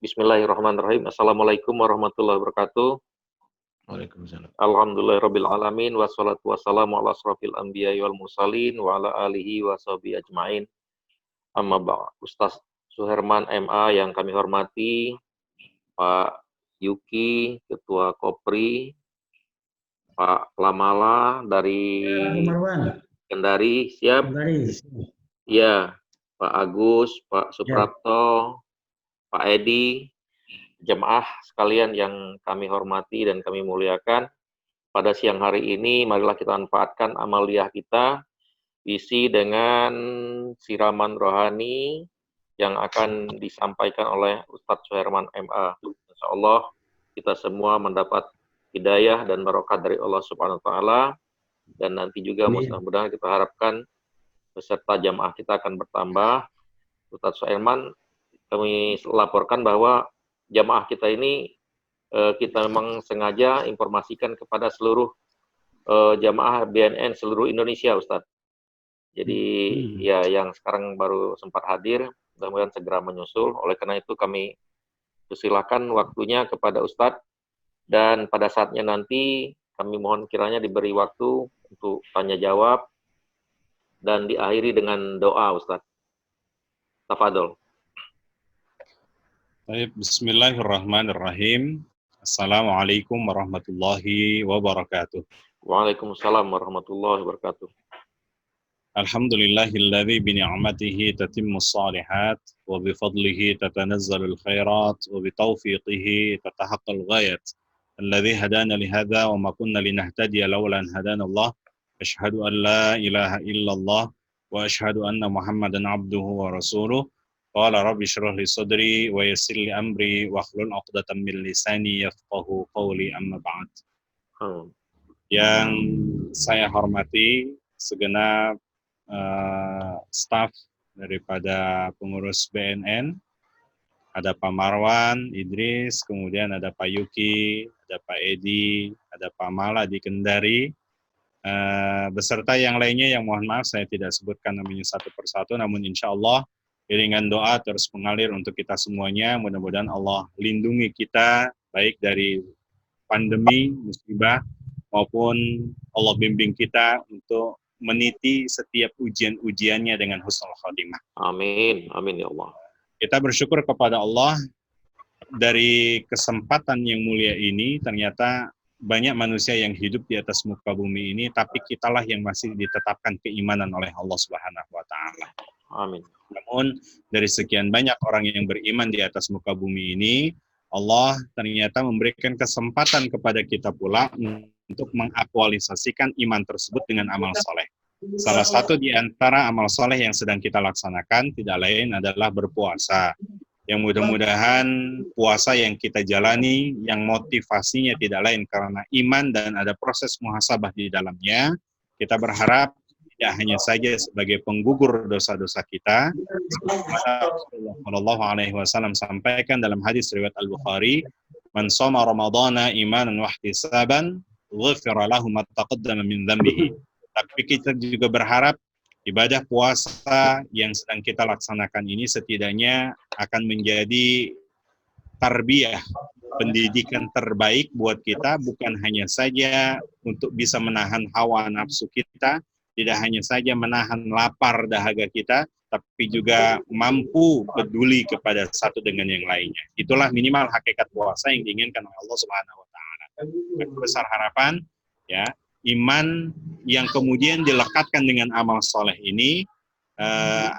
Bismillahirrahmanirrahim. Assalamualaikum warahmatullahi wabarakatuh. Waalaikumsalam. Alhamdulillahirabbil alamin wassalatu wassalamu ala asrofil anbiya'i wal mursalin wa ala alihi wa sahbihi ajmain. Amma ba'd. Ustaz Suherman MA yang kami hormati, Pak Yuki, Ketua Kopri, Pak Lamala dari Kendari, siap? Ya, Pak Agus, Pak Suprapto, Pak Edi, jemaah sekalian yang kami hormati dan kami muliakan. Pada siang hari ini, marilah kita manfaatkan amaliyah kita, isi dengan siraman rohani yang akan disampaikan oleh Ustadz Suherman MA. Insya Allah kita semua mendapat hidayah dan barokah dari Allah Subhanahu Wa Taala, dan nanti juga mudah-mudahan kita harapkan peserta jamaah kita akan bertambah. Ustadz Suherman, kami laporkan bahwa jamaah kita ini kita memang sengaja informasikan kepada seluruh jamaah BNN seluruh Indonesia, Ustadz. Jadi ya yang sekarang baru sempat hadir, mudah-mudahan segera menyusul. Oleh karena itu kami persilakan waktunya kepada Ustadz, dan pada saatnya nanti kami mohon kiranya diberi waktu untuk tanya jawab dan diakhiri dengan doa, Ustadz. Tafadhol. Baik, bismillahirrahmanirrahim. Assalamualaikum warahmatullahi wabarakatuh. Waalaikumsalam warahmatullahi wabarakatuh. Alhamdulillahilladzi bini'matihi tatimmus shalihat wa bifadlihi tatanazzalul khairat wa bitaufiqihi tatahaqqal ghayat. Alladzi hadana lihadza wa ma kunna linahtadiya laula an hadana Allah. Asyhadu an la ilaha illallah wa asyhadu anna Muhammadan abduhu wa rasuluh. Qala rabbi shrah li sadri wa yassir li amri wa hlul 'uqdatam min lisani yafqahu qawli, amma ba'd. Yang saya hormati segenap staf daripada pengurus BNN, ada Pak Marwan Idris, kemudian ada Pak Yuki, ada Pak Edi, ada Pak Mala di Kendari, beserta yang lainnya yang mohon maaf saya tidak sebutkan namanya satu persatu, namun insya Allah iringan doa terus mengalir untuk kita semuanya. Mudah-mudahan Allah lindungi kita baik dari pandemi, musibah, maupun Allah bimbing kita untuk meniti setiap ujian-ujiannya dengan husnul khotimah. Amin, amin ya Allah. Kita bersyukur kepada Allah dari kesempatan yang mulia ini. Ternyata banyak manusia yang hidup di atas muka bumi ini, tapi kitalah yang masih ditetapkan keimanan oleh Allah Subhanahu wa Ta'ala. Amin. Namun dari sekian banyak orang yang beriman di atas muka bumi ini, Allah ternyata memberikan kesempatan kepada kita pula untuk mengaktualisasikan iman tersebut dengan amal soleh. Salah satu di antara amal soleh yang sedang kita laksanakan tidak lain adalah berpuasa. Yang mudah-mudahan puasa yang kita jalani, yang motivasinya tidak lain karena iman dan ada proses muhasabah di dalamnya, kita berharap tidak hanya saja sebagai penggugur dosa-dosa kita. Rasulullah Shallallahu Alaihi Wasallam sampaikan dalam hadis riwayat Al-Bukhari, "Man shoma Ramadhana imanan wa ihtisaban, ghufira lahu ma taqaddama min dhanbihi." Tapi kita juga berharap ibadah puasa yang sedang kita laksanakan ini setidaknya akan menjadi tarbiyah, pendidikan terbaik buat kita, bukan hanya saja untuk bisa menahan hawa nafsu kita, tidak hanya saja menahan lapar dahaga kita, tapi juga mampu peduli kepada satu dengan yang lainnya. Itulah minimal hakikat puasa yang diinginkan oleh Allah Subhanahu wa Ta'ala. Besar harapan, ya, iman yang kemudian dilekatkan dengan amal soleh ini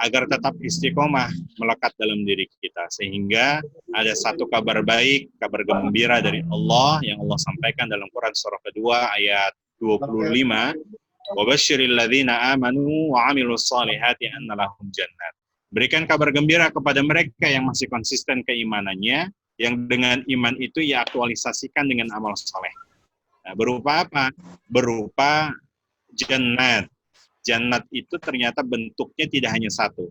agar tetap istiqomah melekat dalam diri kita, sehingga ada satu kabar baik, kabar gembira dari Allah yang Allah sampaikan dalam Quran surah kedua ayat 25. Wabasyiril ladzina amanu wa 'amilus shalihati anna lahum jannat. Berikan kabar gembira kepada mereka yang masih konsisten keimanannya, yang dengan iman itu ia aktualisasikan dengan amal saleh. Nah, berupa apa? Berupa jannat. Jannat itu ternyata bentuknya tidak hanya satu.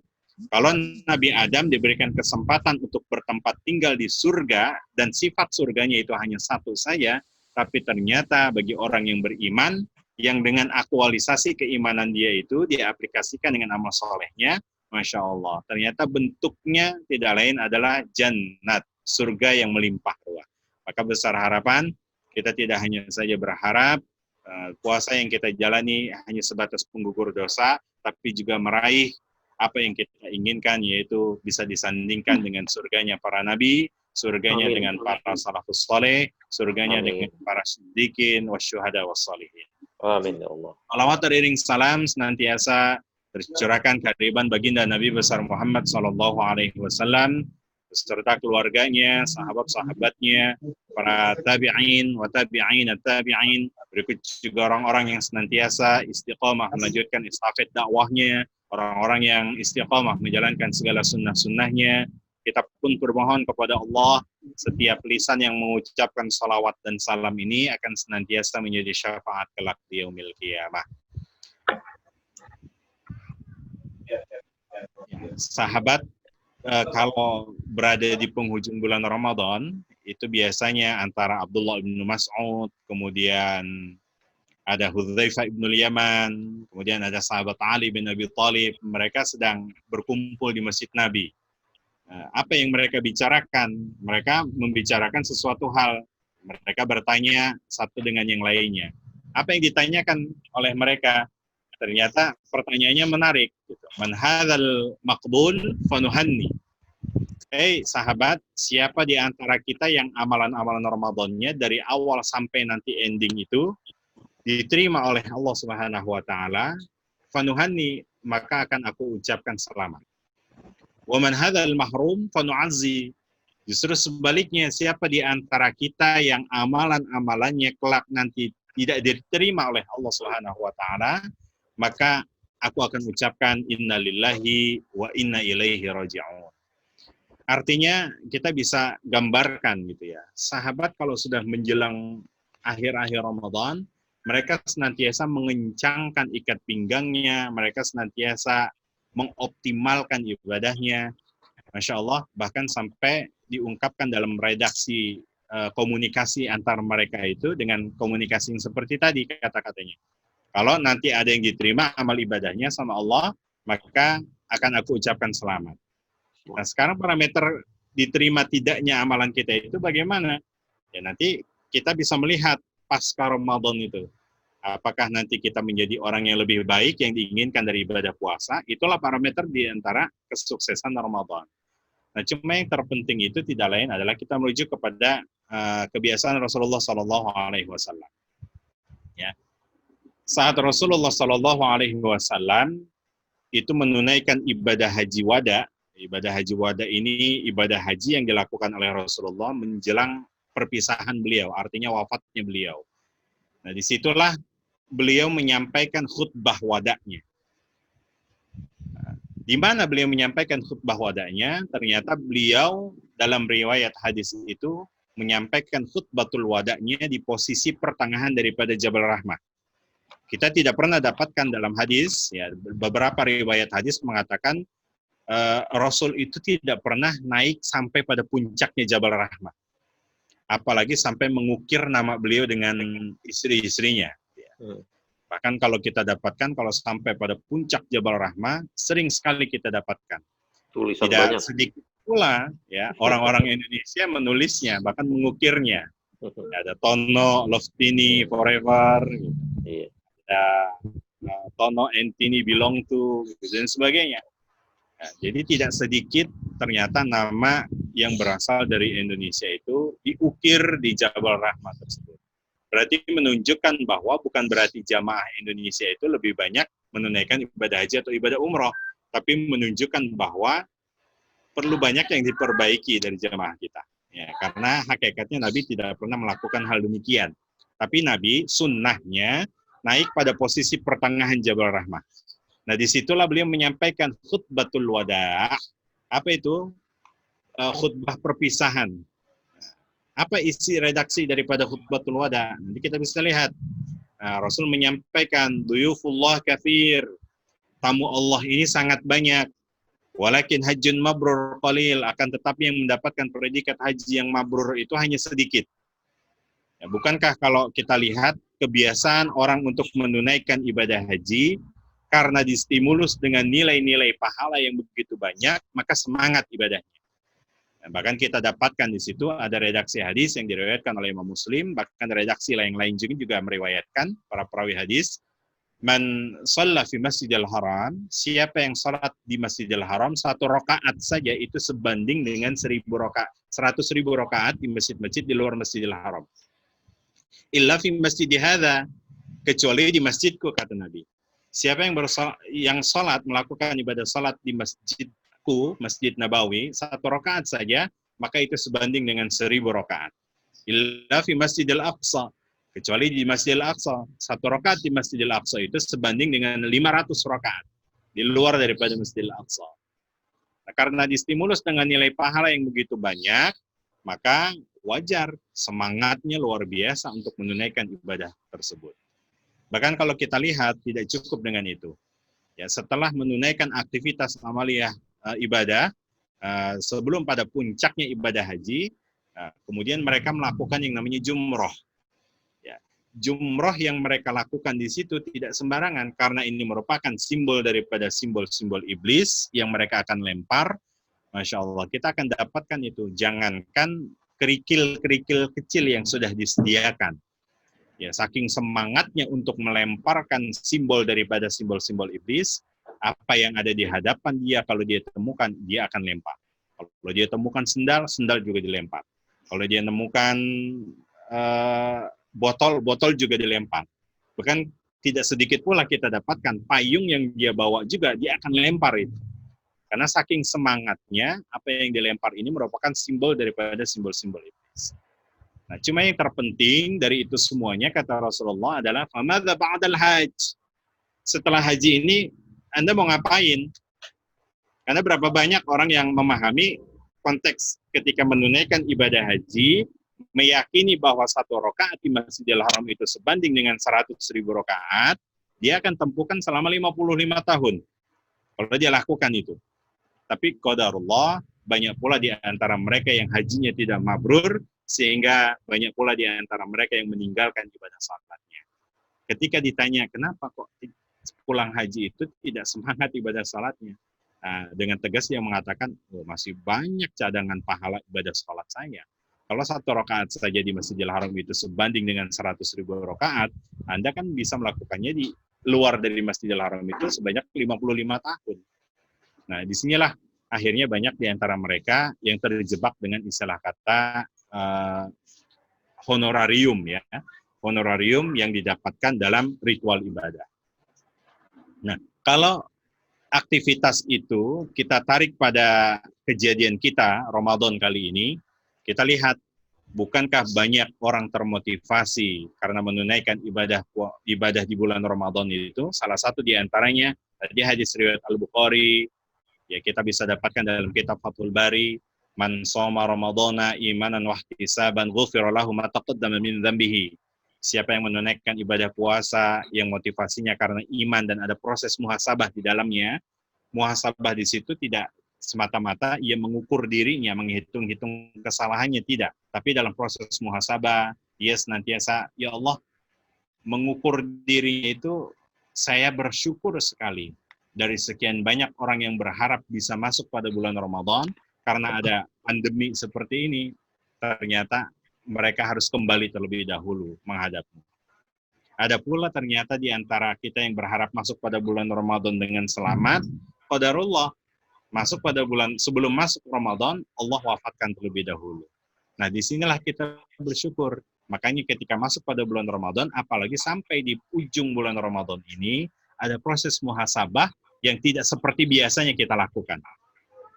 Kalau Nabi Adam diberikan kesempatan untuk bertempat tinggal di surga dan sifat surganya itu hanya satu saja, tapi ternyata bagi orang yang beriman, yang dengan aktualisasi keimanan dia itu diaplikasikan dengan amal solehnya, Masya Allah, ternyata bentuknya tidak lain adalah jannat, surga yang melimpah ruah. Maka besar harapan kita tidak hanya saja berharap puasa yang kita jalani hanya sebatas penggugur dosa, tapi juga meraih apa yang kita inginkan, yaitu bisa disandingkan dengan surganya para nabi, surganya Amin. dengan para salafus saleh, surganya Amin. dengan para siddiqin, wasyuhada, wassalihin. Amin ya Allah. Salawat teriring salam senantiasa tercurahkan kehadiran baginda Nabi besar Muhammad sallallahu alaihi wasallam beserta keluarganya, sahabat-sahabatnya, para tabi'in wa tabi'in at-tabi'in, berikut juga orang-orang yang senantiasa istiqamah melanjutkan estafet dakwahnya, orang-orang yang istiqamah menjalankan segala sunnah-sunnahnya. Kita pun bermohon kepada Allah, setiap lisan yang mengucapkan salawat dan salam ini akan senantiasa menjadi syafaat kelak di yaumil qiyamah. Sahabat, kalau berada di penghujung bulan Ramadan, itu biasanya antara Abdullah bin Mas'ud, kemudian ada Hudzaifah bin Yaman, kemudian ada sahabat Ali bin Abi Thalib, mereka sedang berkumpul di Masjid Nabi. Apa yang mereka bicarakan? Mereka membicarakan sesuatu hal. Mereka bertanya satu dengan yang lainnya. Apa yang ditanyakan oleh mereka? Ternyata pertanyaannya menarik. Man hadzal maqbul fanuhanni. Hei sahabat, siapa di antara kita yang amalan-amalan Ramadannya dari awal sampai nanti ending itu diterima oleh Allah Subhanahu wa taala, fanuhanni, maka akan aku ucapkan selamat. Wa man hadzal mahrum fanu'azzi. Justru sebaliknya, siapa di antara kita yang amalan-amalannya kelak nanti tidak diterima oleh Allah Subhanahu wa taala, maka aku akan ucapkan innalillahi wa inna ilaihi raji'un. Artinya kita bisa gambarkan gitu ya. Sahabat kalau sudah menjelang akhir-akhir Ramadan, mereka senantiasa mengencangkan ikat pinggangnya, mereka senantiasa mengoptimalkan ibadahnya. Masya Allah, bahkan sampai diungkapkan dalam redaksi komunikasi antar mereka itu dengan komunikasi yang seperti tadi kata-katanya. Kalau nanti ada yang diterima amal ibadahnya sama Allah, maka akan aku ucapkan selamat. Nah sekarang parameter diterima tidaknya amalan kita itu bagaimana? Ya nanti kita bisa melihat pasca Ramadan itu. Apakah nanti kita menjadi orang yang lebih baik yang diinginkan dari ibadah puasa? Itulah parameter di antara kesuksesan Ramadan. Nah, cuma yang terpenting itu tidak lain adalah kita merujuk kepada kebiasaan Rasulullah Sallallahu Alaihi Wasallam. Ya, saat Rasulullah Sallallahu Alaihi Wasallam itu menunaikan ibadah haji wada. Ibadah haji wada ini ibadah haji yang dilakukan oleh Rasulullah menjelang perpisahan beliau, artinya wafatnya beliau. Nah, disitulah beliau menyampaikan khutbah wada'nya. Di mana beliau menyampaikan khutbah wada'nya? Ternyata beliau dalam riwayat hadis itu menyampaikan khutbatul wada'nya di posisi pertengahan daripada Jabal Rahmah. Kita tidak pernah dapatkan dalam hadis, ya, beberapa riwayat hadis mengatakan Rasul itu tidak pernah naik sampai pada puncaknya Jabal Rahmah. Apalagi sampai mengukir nama beliau dengan istri-istrinya. Bahkan kalau kita dapatkan, kalau sampai pada puncak Jabal Rahmah, sering sekali kita dapatkan. Tulisan Tidak banyak. sedikit pula ya orang-orang Indonesia menulisnya, bahkan mengukirnya. Ada Tono, Lostini, Forever, gitu. Iya. Ada Tono, Entini, Belong to, gitu, dan sebagainya. Nah, jadi tidak sedikit ternyata nama yang berasal dari Indonesia itu diukir di Jabal Rahmah tersebut. Berarti menunjukkan bahwa bukan berarti jamaah Indonesia itu lebih banyak menunaikan ibadah haji atau ibadah umroh, tapi menunjukkan bahwa perlu banyak yang diperbaiki dari jamaah kita. Ya, karena hakikatnya Nabi tidak pernah melakukan hal demikian. Tapi Nabi sunnahnya naik pada posisi pertengahan Jabal Rahmah. Nah, disitulah beliau menyampaikan khutbatul wada'. Apa itu? Khutbah perpisahan. Apa isi redaksi daripada khutbatul wada'? Nanti kita bisa lihat. Nah, Rasul menyampaikan, duyufullah kathir. Tamu Allah ini sangat banyak. Walakin hajjun mabrur qalil. Akan tetapi yang mendapatkan predikat haji yang mabrur itu hanya sedikit. Ya, bukankah kalau kita lihat kebiasaan orang untuk menunaikan ibadah haji, karena distimulus dengan nilai-nilai pahala yang begitu banyak, maka semangat ibadahnya. Bahkan kita dapatkan di situ ada redaksi hadis yang diriwayatkan oleh Imam Muslim, bahkan redaksi lain-lain juga meriwayatkan para perawi hadis. Man shalla fi Masjidil Haram, siapa yang salat di Masjidil Haram 1 rakaat saja itu sebanding dengan 1.000 rakaat, 100.000 rakaat di masjid-masjid di luar Masjidil Haram. Illa fi masjid hadza, kecuali di masjidku, kata Nabi. Siapa yang salat melakukan ibadah salat di masjidku, Masjid Nabawi, 1 rakaat saja, maka itu sebanding dengan 1.000 rakaat. Illa fi Masjidil Aqsa, kecuali di Masjidil Aqsa, 1 rakaat di Masjidil Aqsa itu sebanding dengan 500 rakaat di luar daripada Masjidil Aqsa. Nah, karena distimulus dengan nilai pahala yang begitu banyak, maka wajar semangatnya luar biasa untuk menunaikan ibadah tersebut. Bahkan kalau kita lihat tidak cukup dengan itu. Ya, setelah menunaikan aktivitas amaliyah ibadah sebelum pada puncaknya ibadah haji, kemudian mereka melakukan yang namanya jumroh. Jumroh yang mereka lakukan di situ tidak sembarangan, karena ini merupakan simbol daripada simbol-simbol iblis yang mereka akan lempar. Masya Allah, kita akan dapatkan itu. Jangankan kerikil-kerikil kecil yang sudah disediakan. Ya, saking semangatnya untuk melemparkan simbol daripada simbol-simbol iblis, apa yang ada di hadapan dia, kalau dia temukan, dia akan lempar. Kalau dia temukan sendal, sendal juga dilempar. Kalau dia temukan botol juga dilempar. Bahkan tidak sedikit pula kita dapatkan payung yang dia bawa juga dia akan lempar itu. Karena saking semangatnya, apa yang dilempar ini merupakan simbol daripada simbol-simbol iblis. Nah, cuma yang terpenting dari itu semuanya, kata Rasulullah, adalah famadza ba'dal hajj. Setelah haji ini, Anda mau ngapain? Karena berapa banyak orang yang memahami konteks ketika menunaikan ibadah haji, meyakini bahwa 1 rakaat di Masjidil Haram itu sebanding dengan 100.000 rakaat, dia akan tempuhkan selama 55 tahun. Kalau dia lakukan itu. Tapi qadarullah, banyak pula di antara mereka yang hajinya tidak mabrur, sehingga banyak pula di antara mereka yang meninggalkan ibadah salatnya. Ketika ditanya, kenapa kok pulang haji itu tidak semangat ibadah salatnya? Nah, dengan tegas dia mengatakan, masih banyak cadangan pahala ibadah salat saya. Kalau 1 rakaat saja di Masjidil Haram itu sebanding dengan 100.000 rakaat, Anda kan bisa melakukannya di luar dari Masjidil Haram itu sebanyak 55 tahun. Nah, disinilah akhirnya banyak di antara mereka yang terjebak dengan istilah kata honorarium, ya, honorarium yang didapatkan dalam ritual ibadah. Nah, kalau aktivitas itu kita tarik pada kejadian kita Ramadan kali ini, kita lihat, bukankah banyak orang termotivasi karena menunaikan ibadah di bulan Ramadan itu? Salah satu di antaranya di hadis riwayat Al-Bukhari, ya kita bisa dapatkan dalam kitab Fathul Bari, man shoma ramadhana imanan wa ihtisaban ghufira lahu ma taqaddama min dzambihi. Siapa yang menunaikan ibadah puasa yang motivasinya karena iman dan ada proses muhasabah di dalamnya. Muhasabah di situ tidak semata-mata ia mengukur dirinya, menghitung-hitung kesalahannya, tidak. Tapi dalam proses muhasabah, ia senantiasa, ya Allah, mengukur dirinya itu, saya bersyukur sekali dari sekian banyak orang yang berharap bisa masuk pada bulan Ramadan, karena ada pandemi seperti ini, ternyata mereka harus kembali terlebih dahulu menghadapnya. Ada pula ternyata di antara kita yang berharap masuk pada bulan Ramadan dengan selamat, qadarullah, masuk pada bulan sebelum masuk Ramadan, Allah wafatkan terlebih dahulu. Nah, disinilah kita bersyukur. Makanya ketika masuk pada bulan Ramadan, apalagi sampai di ujung bulan Ramadan ini, ada proses muhasabah yang tidak seperti biasanya kita lakukan.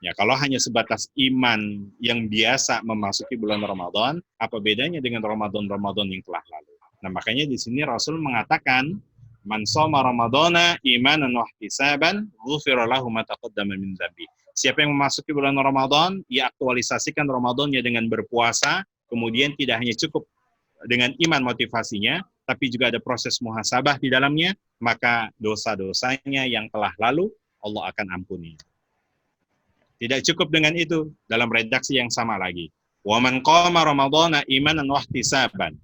Ya, kalau hanya sebatas iman yang biasa memasuki bulan Ramadan, apa bedanya dengan Ramadan-Ramadan yang telah lalu? Nah, makanya di sini Rasul mengatakan, man shoma ramadhana imanan wa ihtisaban ghufira lahu ma taqaddama min dzambi. Siapa yang memasuki bulan Ramadan, ia aktualisasikan Ramadannya dengan berpuasa, kemudian tidak hanya cukup dengan iman motivasinya, tapi juga ada proses muhasabah di dalamnya, maka dosa-dosanya yang telah lalu Allah akan ampuni. Tidak cukup dengan itu, dalam redaksi yang sama lagi. Wa man qama ramadhana imanan wa ihtisaban.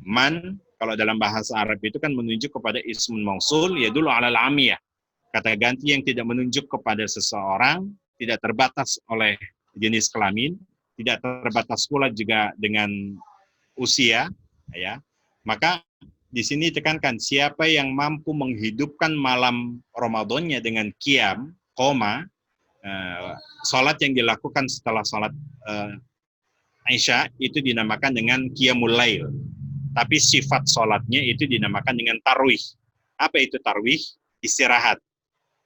Man, kalau dalam bahasa Arab itu kan menunjuk kepada ismun mausul, yadullu alal amiyah. Kata ganti yang tidak menunjuk kepada seseorang, tidak terbatas oleh jenis kelamin, tidak terbatas pula juga dengan usia, ya. Maka di sini tekankan siapa yang mampu menghidupkan malam Ramadannya dengan qiyam, salat yang dilakukan setelah salat Isya itu dinamakan dengan qiyamul lail. Tapi sifat salatnya itu dinamakan dengan tarwih. Apa itu tarwih? Istirahat.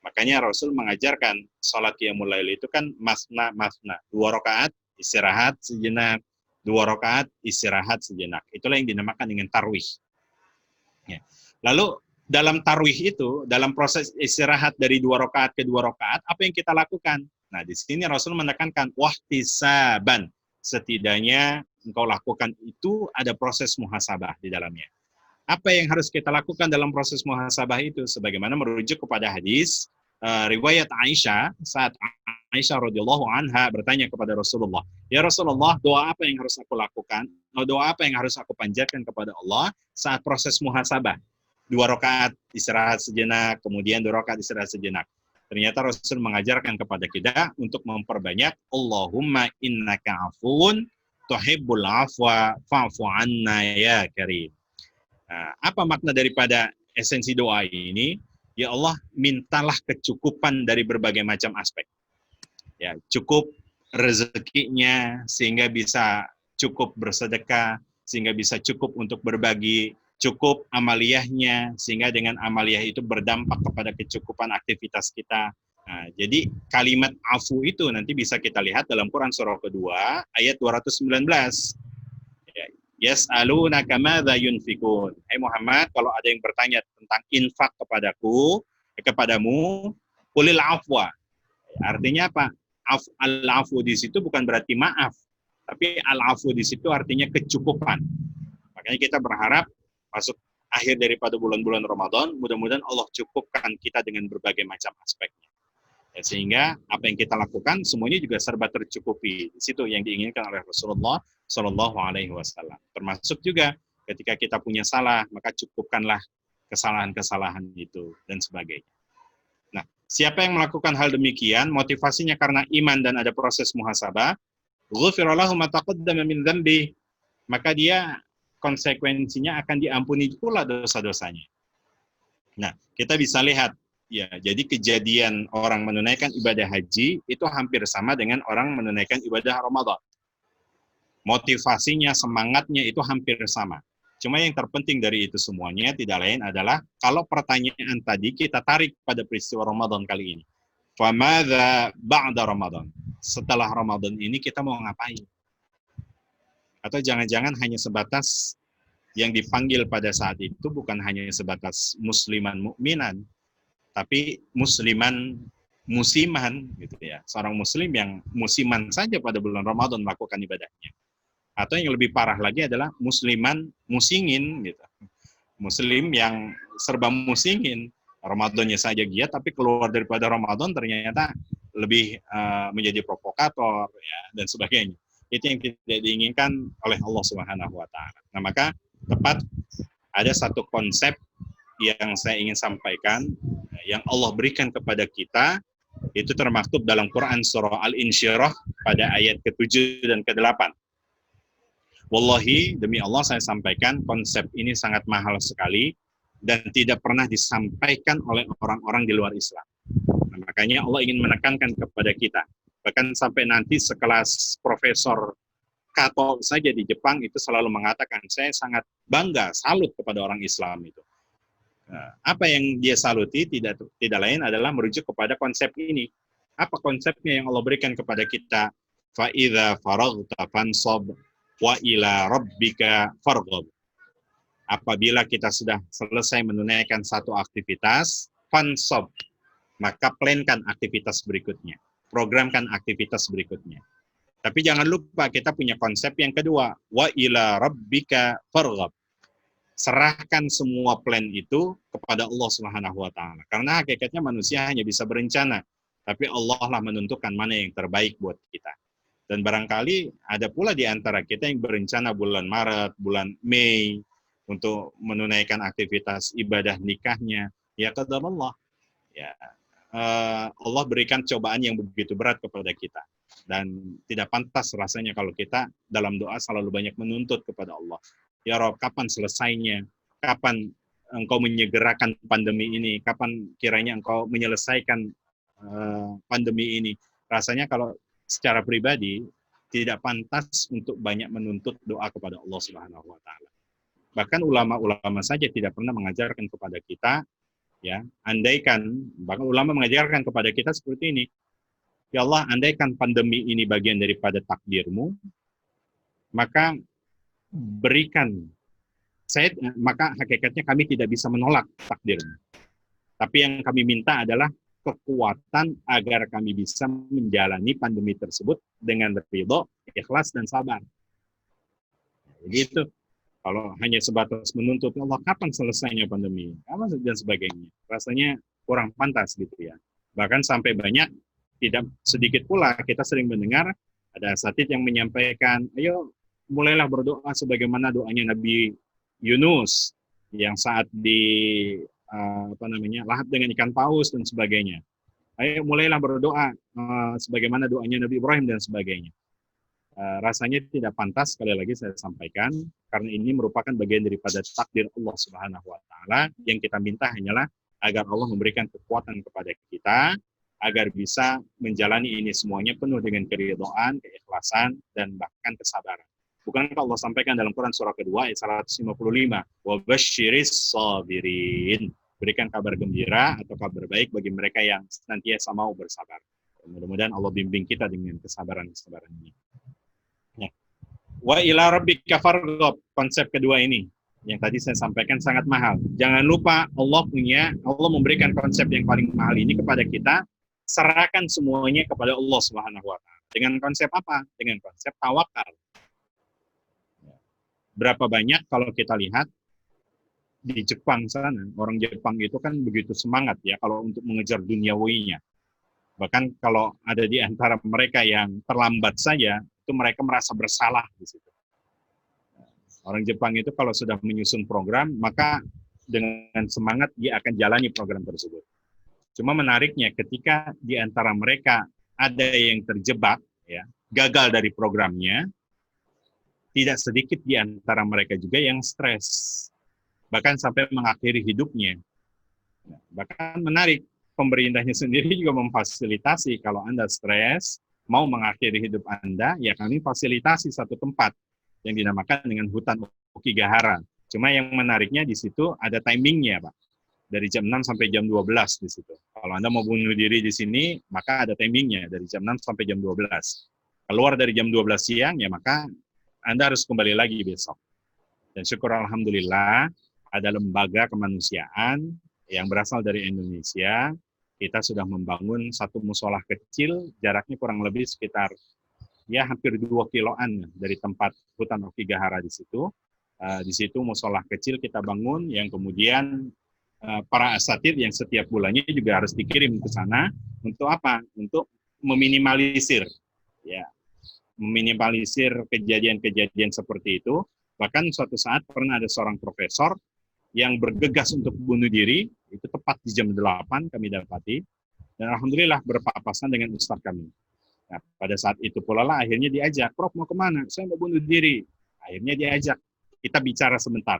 Makanya Rasul mengajarkan salat qiyamul lail itu kan masna, 2 rakaat istirahat sejenak, 2 rakaat istirahat sejenak. Itulah yang dinamakan dengan tarwih. Ya. Lalu dalam tarwih itu, dalam proses istirahat dari 2 rakaat ke 2 rakaat, apa yang kita lakukan? Nah, di sini Rasul menekankan wahtisaban. Setidaknya engkau lakukan itu ada proses muhasabah di dalamnya. Apa yang harus kita lakukan dalam proses muhasabah itu? Sebagaimana merujuk kepada hadis riwayat Aisyah, saat Aisyah radhiyallahu anha bertanya kepada Rasulullah, "Ya Rasulullah, doa apa yang harus aku lakukan? Doa apa yang harus aku panjatkan kepada Allah saat proses muhasabah?" 2 rakaat istirahat sejenak, kemudian 2 rakaat istirahat sejenak. Ternyata Rasul mengajarkan kepada kita untuk memperbanyak Allahumma innaka afuun tuhibbul afwa fa'fu anna ya karim. Nah, apa makna daripada esensi doa ini? Ya Allah, mintalah kecukupan dari berbagai macam aspek. Ya, cukup rezekinya sehingga bisa cukup bersedekah, sehingga bisa cukup untuk berbagi, cukup amaliyahnya sehingga dengan amaliyah itu berdampak kepada kecukupan aktivitas kita. Nah, jadi kalimat afu itu nanti bisa kita lihat dalam Quran surah kedua ayat 219. Yas'alunaka madza yunfikun. Hai Muhammad, kalau ada yang bertanya tentang infak kepadamu, qulil afwa. Artinya apa? Al-afu di situ bukan berarti maaf, tapi al-afu di situ artinya kecukupan. Makanya kita berharap masuk akhir daripada bulan-bulan Ramadan, mudah-mudahan Allah cukupkan kita dengan berbagai macam aspeknya. Ya, sehingga apa yang kita lakukan semuanya juga serba tercukupi. Di situ yang diinginkan oleh Rasulullah Shallallahu Alaihi Wasallam. Termasuk juga ketika kita punya salah, maka cukupkanlah kesalahan-kesalahan itu dan sebagainya. Nah, siapa yang melakukan hal demikian, motivasinya karena iman dan ada proses muhasabah, ghufira lahu ma taqaddama min dzambi, maka dia konsekuensinya akan diampuni pula dosa-dosanya. Nah, kita bisa lihat, ya, jadi kejadian orang menunaikan ibadah haji itu hampir sama dengan orang menunaikan ibadah Ramadan. Motivasinya, semangatnya itu hampir sama. Cuma yang terpenting dari itu semuanya tidak lain adalah kalau pertanyaan tadi kita tarik pada peristiwa Ramadan kali ini. Famadza ba'da Ramadan? Setelah Ramadan ini kita mau ngapain? Atau jangan-jangan hanya sebatas yang dipanggil pada saat itu bukan hanya sebatas musliman mukminan, tapi musliman musiman gitu ya. Seorang muslim yang musiman saja pada bulan Ramadan melakukan ibadahnya. Atau yang lebih parah lagi adalah musliman musingin gitu. Muslim yang serba musingin, Ramadannya saja giat tapi keluar daripada Ramadan ternyata lebih menjadi provokator ya dan sebagainya. Itu yang tidak diinginkan oleh Allah Subhanahu wa taala. Nah, maka tepat ada satu konsep yang saya ingin sampaikan yang Allah berikan kepada kita itu termaktub dalam Quran surah Al-Insyirah pada ayat ke-7 dan ke-8. Wallahi, demi Allah saya sampaikan konsep ini sangat mahal sekali dan tidak pernah disampaikan oleh orang-orang di luar Islam. Nah, makanya Allah ingin menekankan kepada kita. Bahkan sampai nanti sekelas Profesor Kato saja di Jepang itu selalu mengatakan, saya sangat bangga, salut kepada orang Islam itu. Nah, apa yang dia saluti tidak lain adalah merujuk kepada konsep ini. Apa konsepnya yang Allah berikan kepada kita? Fa idza faraghta fansab wa ila rabbika farghab. Apabila kita sudah selesai menunaikan satu aktivitas, fansab, maka plankan aktivitas berikutnya, programkan aktivitas berikutnya. Tapi jangan lupa kita punya konsep yang kedua, wa ila rabbika farghab. Serahkan semua plan itu kepada Allah Subhanahu wa taala. Karena hakikatnya manusia hanya bisa berencana, tapi Allah lah menentukan mana yang terbaik buat kita. Dan barangkali ada pula di antara kita yang berencana bulan Maret, bulan Mei untuk menunaikan aktivitas ibadah nikahnya. Ya qadar Allah. Ya, Allah berikan cobaan yang begitu berat kepada kita. Dan tidak pantas rasanya kalau kita dalam doa selalu banyak menuntut kepada Allah. Ya Rob, kapan selesainya? Kapan Engkau menyegerakan pandemi ini? Kapan kiranya Engkau menyelesaikan pandemi ini? Rasanya kalau secara pribadi tidak pantas untuk banyak menuntut doa kepada Allah Subhanahu wa taala. Bahkan ulama-ulama saja tidak pernah mengajarkan kepada kita, ya, andaikan, bahkan ulama mengajarkan kepada kita seperti ini, ya Allah, andaikan pandemi ini bagian daripada takdirmu, maka berikan, maka hakikatnya kami tidak bisa menolak takdirmu. Tapi yang kami minta adalah kekuatan agar kami bisa menjalani pandemi tersebut dengan ridho, ikhlas, dan sabar. Jadi itu, kalau hanya sebatas menuntut Allah, kapan selesainya pandemi, dan sebagainya, rasanya kurang pantas gitu ya. Bahkan sampai banyak, tidak sedikit pula kita sering mendengar ada asatidz yang menyampaikan, ayo mulailah berdoa sebagaimana doanya Nabi Yunus yang saat lahap dengan ikan paus dan sebagainya. Ayo mulailah berdoa sebagaimana doanya Nabi Ibrahim dan sebagainya. Rasanya tidak pantas, sekali lagi saya sampaikan, karena ini merupakan bagian daripada takdir Allah Subhanahu wa taala. Yang kita minta hanyalah agar Allah memberikan kekuatan kepada kita agar bisa menjalani ini semuanya penuh dengan keridhaan, keikhlasan, dan bahkan kesabaran. Bukankah Allah sampaikan dalam Quran surah kedua ayat 155, wa basyiris sabirin, berikan kabar gembira atau kabar baik bagi mereka yang senantiasa mau bersabar. Mudah-mudahan Allah bimbing kita dengan kesabaran-kesabaran ini. Ya. Wa ila rabbika farghab, konsep kedua ini yang tadi saya sampaikan sangat mahal. Jangan lupa Allah memberikan konsep yang paling mahal ini kepada kita. Serahkan semuanya kepada Allah Subhanahu wa taala. Dengan konsep apa? Dengan konsep tawakal. Berapa banyak kalau kita lihat di Jepang sana, orang Jepang itu kan begitu semangat ya kalau untuk mengejar duniawinya. Bahkan kalau ada di antara mereka yang terlambat saja, itu mereka merasa bersalah di situ. Orang Jepang itu kalau sudah menyusun program, maka dengan semangat dia akan jalani program tersebut. Cuma menariknya ketika di antara mereka ada yang terjebak, ya, gagal dari programnya, tidak sedikit di antara mereka juga yang stres, bahkan sampai mengakhiri hidupnya. Bahkan menarik, pemerintahnya sendiri juga memfasilitasi kalau Anda stres, mau mengakhiri hidup Anda, ya kami fasilitasi satu tempat yang dinamakan dengan hutan Okigahara. Cuma yang menariknya di situ ada timingnya, Pak. Dari jam 6 sampai jam 12 di situ. Kalau Anda mau bunuh diri di sini, maka ada timingnya dari jam 6 sampai jam 12. Keluar dari jam 12 siang, ya maka Anda harus kembali lagi besok. Dan syukur alhamdulillah, ada lembaga kemanusiaan yang berasal dari Indonesia. Kita sudah membangun satu musolah kecil, jaraknya kurang lebih sekitar ya hampir 2 kiloan dari tempat hutan Okigahara di situ. Di situ musolah kecil kita bangun, yang kemudian para asatidz yang setiap bulannya juga harus dikirim ke sana untuk apa? Untuk meminimalisir, ya, meminimalisir kejadian-kejadian seperti itu. Bahkan suatu saat pernah ada seorang profesor yang bergegas untuk bunuh diri, itu tepat di jam 8 kami dapati, dan alhamdulillah berpapasan dengan ustadz kami. Nah, pada saat itu pula lah akhirnya diajak, Prof mau kemana? Saya mau bunuh diri. Akhirnya diajak, kita bicara sebentar.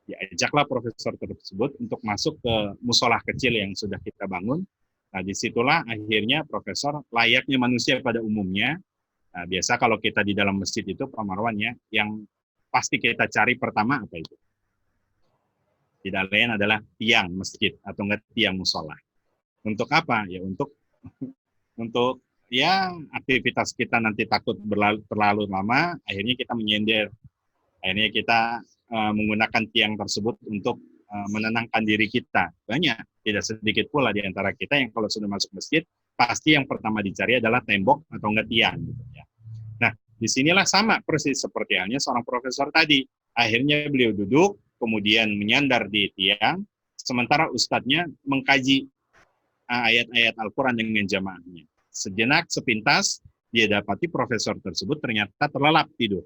Diajaklah profesor tersebut untuk masuk ke musolah kecil yang sudah kita bangun. Nah, disitulah akhirnya profesor layaknya manusia pada umumnya. Nah, biasa kalau kita di dalam masjid itu, Pak Marwan ya, yang pasti kita cari pertama apa itu? Tidak lain adalah tiang masjid atau enggak tiang musola. Untuk apa? Ya untuk ya aktivitas kita nanti takut terlalu lama, akhirnya kita menyender. Akhirnya kita menggunakan tiang tersebut untuk menenangkan diri kita. Banyak, tidak sedikit pula di antara kita yang kalau sudah masuk masjid, pasti yang pertama dicari adalah tembok atau enggak tiang. Gitu ya. Nah, disinilah sama persis seperti halnya seorang profesor tadi. Akhirnya beliau duduk, kemudian menyandar di tiang, sementara ustadznya mengkaji ayat-ayat Al-Quran dengan jamaahnya. Sejenak, sepintas, dia dapati profesor tersebut ternyata terlelap tidur.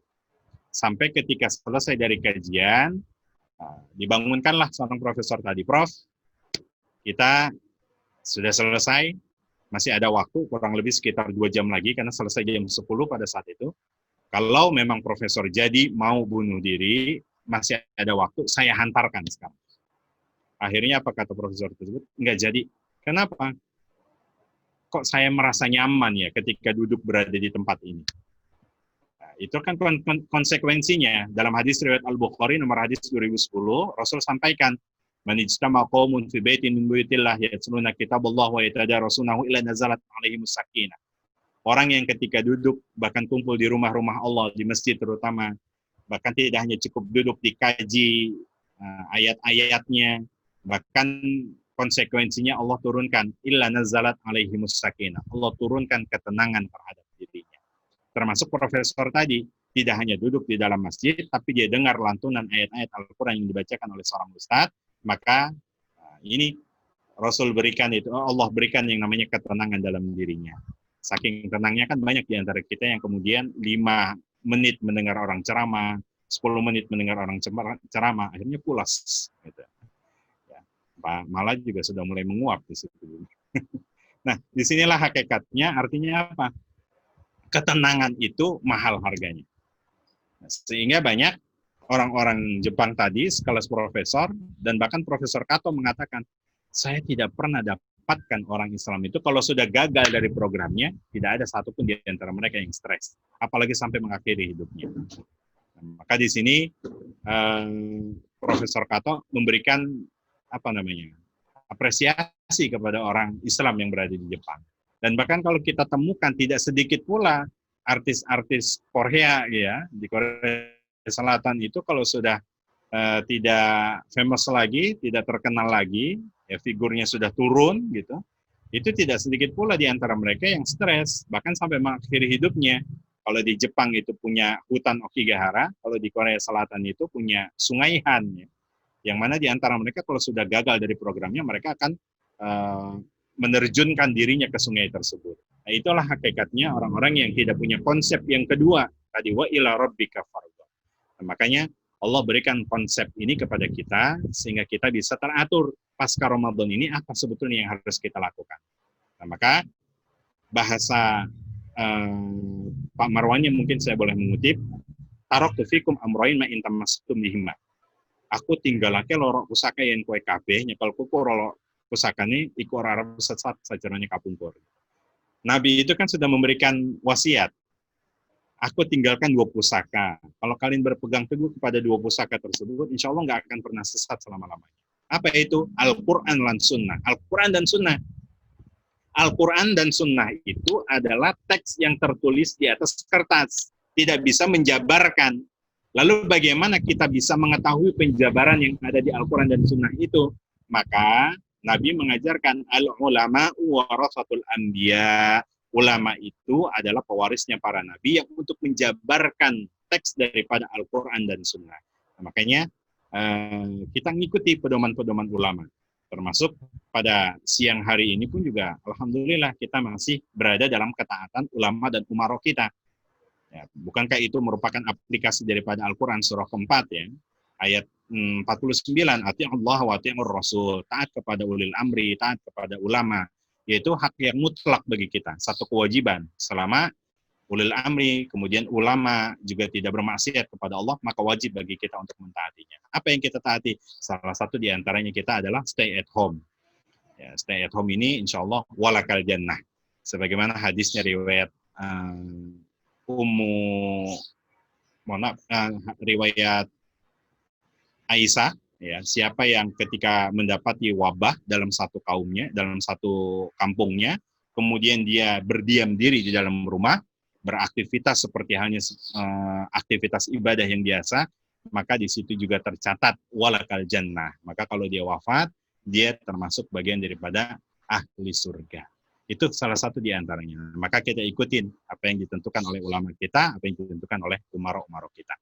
Sampai ketika selesai dari kajian, dibangunkanlah seorang profesor tadi, Prof, kita sudah selesai, masih ada waktu kurang lebih sekitar 2 jam lagi karena selesai jam 10 pada saat itu. Kalau memang profesor jadi mau bunuh diri, masih ada waktu, saya hantarkan sekarang. Akhirnya apa kata profesor tersebut? Enggak jadi. Kenapa? Kok saya merasa nyaman ya ketika duduk berada di tempat ini. Nah, itu kan konsekuensinya. Dalam hadis riwayat Al-Bukhari nomor hadis 2010, Rasul sampaikan, "Man ijtama qaumun fi baitin min buyutillah yatluna kitaballah wa yatadarasunahu illa nazalat alaihimus sakinah." Orang yang ketika duduk, bahkan kumpul di rumah-rumah Allah, di masjid terutama, bahkan tidak hanya cukup duduk dikaji ayat-ayatnya, bahkan konsekuensinya Allah turunkan, illa nazalat alaihimus sakinah. Allah turunkan ketenangan terhadap dirinya. Termasuk profesor tadi, tidak hanya duduk di dalam masjid, tapi dia dengar lantunan ayat-ayat Al-Quran yang dibacakan oleh seorang ustadz, maka ini Rasul berikan itu, Allah berikan yang namanya ketenangan dalam dirinya. Saking tenangnya kan banyak di antara kita yang kemudian 5 menit mendengar orang ceramah, 10 menit mendengar orang ceramah, akhirnya pulas. Gitu. Ya, malah juga sudah mulai menguap di situ. Nah, disinilah hakikatnya, artinya apa? Ketenangan itu mahal harganya. Nah, sehingga banyak orang-orang Jepang tadi, sekelas profesor, dan bahkan Profesor Kato mengatakan, saya tidak pernah dapatkan orang Islam itu kalau sudah gagal dari programnya, tidak ada satupun di antara mereka yang stres, apalagi sampai mengakhiri hidupnya. Nah, maka di sini Profesor Kato memberikan apresiasi kepada orang Islam yang berada di Jepang. Dan bahkan kalau kita temukan tidak sedikit pula artis-artis Korea ya di Korea Selatan itu kalau sudah tidak famous lagi, tidak terkenal lagi, ya figurnya sudah turun gitu, itu tidak sedikit pula di antara mereka yang stres, bahkan sampai mengakhiri hidupnya. Kalau di Jepang itu punya hutan Okigahara, kalau di Korea Selatan itu punya Sungai Han, ya, yang mana di antara mereka kalau sudah gagal dari programnya, mereka akan menerjunkan dirinya ke sungai tersebut. Nah, itulah hakikatnya orang-orang yang tidak punya konsep yang kedua, tadi wa ila rabbika farghab. Nah, makanya Allah berikan konsep ini kepada kita sehingga kita bisa teratur pasca Ramadan ini apa sebetulnya yang harus kita lakukan. Nah, maka bahasa Pak Marwan yang mungkin saya boleh mengutip, taraktu fikum amrayn ma in tamassaktum bihima. Aku tinggalake loro pusaka yen kowe kabeh nyekel kuku loro pusakane iku ora arep sesat sajarane kapungkur. Nabi itu kan sudah memberikan wasiat. Aku tinggalkan 2 pusaka. Kalau kalian berpegang teguh kepada 2 pusaka tersebut, insya Allah nggak akan pernah sesat selama-lamanya. Apa itu? Al-Quran dan Sunnah. Al-Quran dan Sunnah. Al-Quran dan Sunnah itu adalah teks yang tertulis di atas kertas. Tidak bisa menjabarkan. Lalu bagaimana kita bisa mengetahui penjabaran yang ada di Al-Quran dan Sunnah itu? Maka Nabi mengajarkan al-ulama warasatul anbiya. Ulama itu adalah pewarisnya para nabi yang untuk menjabarkan teks daripada Al-Quran dan Sunnah. Nah, makanya kita ngikuti pedoman-pedoman ulama. Termasuk pada siang hari ini pun juga, alhamdulillah kita masih berada dalam ketaatan ulama dan umaro kita. Ya, bukankah itu merupakan aplikasi daripada Al-Quran surah keempat ya, ayat 49, ati'ullah wa ati'ur rasul, taat kepada ulil amri, taat kepada ulama, yaitu hak yang mutlak bagi kita, satu kewajiban. Selama ulil amri, kemudian ulama juga tidak bermaksiat kepada Allah, maka wajib bagi kita untuk mentaatinya. Apa yang kita taati? Salah satu di antaranya kita adalah stay at home. Ya, stay at home ini insya Allah walakal jannah. Sebagaimana hadisnya riwayat riwayat Aisyah, ya, siapa yang ketika mendapati wabah dalam satu kaumnya, dalam satu kampungnya, kemudian dia berdiam diri di dalam rumah, beraktivitas seperti halnya aktivitas ibadah yang biasa, maka di situ juga tercatat walakal jannah. Maka kalau dia wafat, dia termasuk bagian daripada ahli surga. Itu salah satu di antaranya. Maka kita ikutin apa yang ditentukan oleh ulama kita, apa yang ditentukan oleh umaro-umaro kita.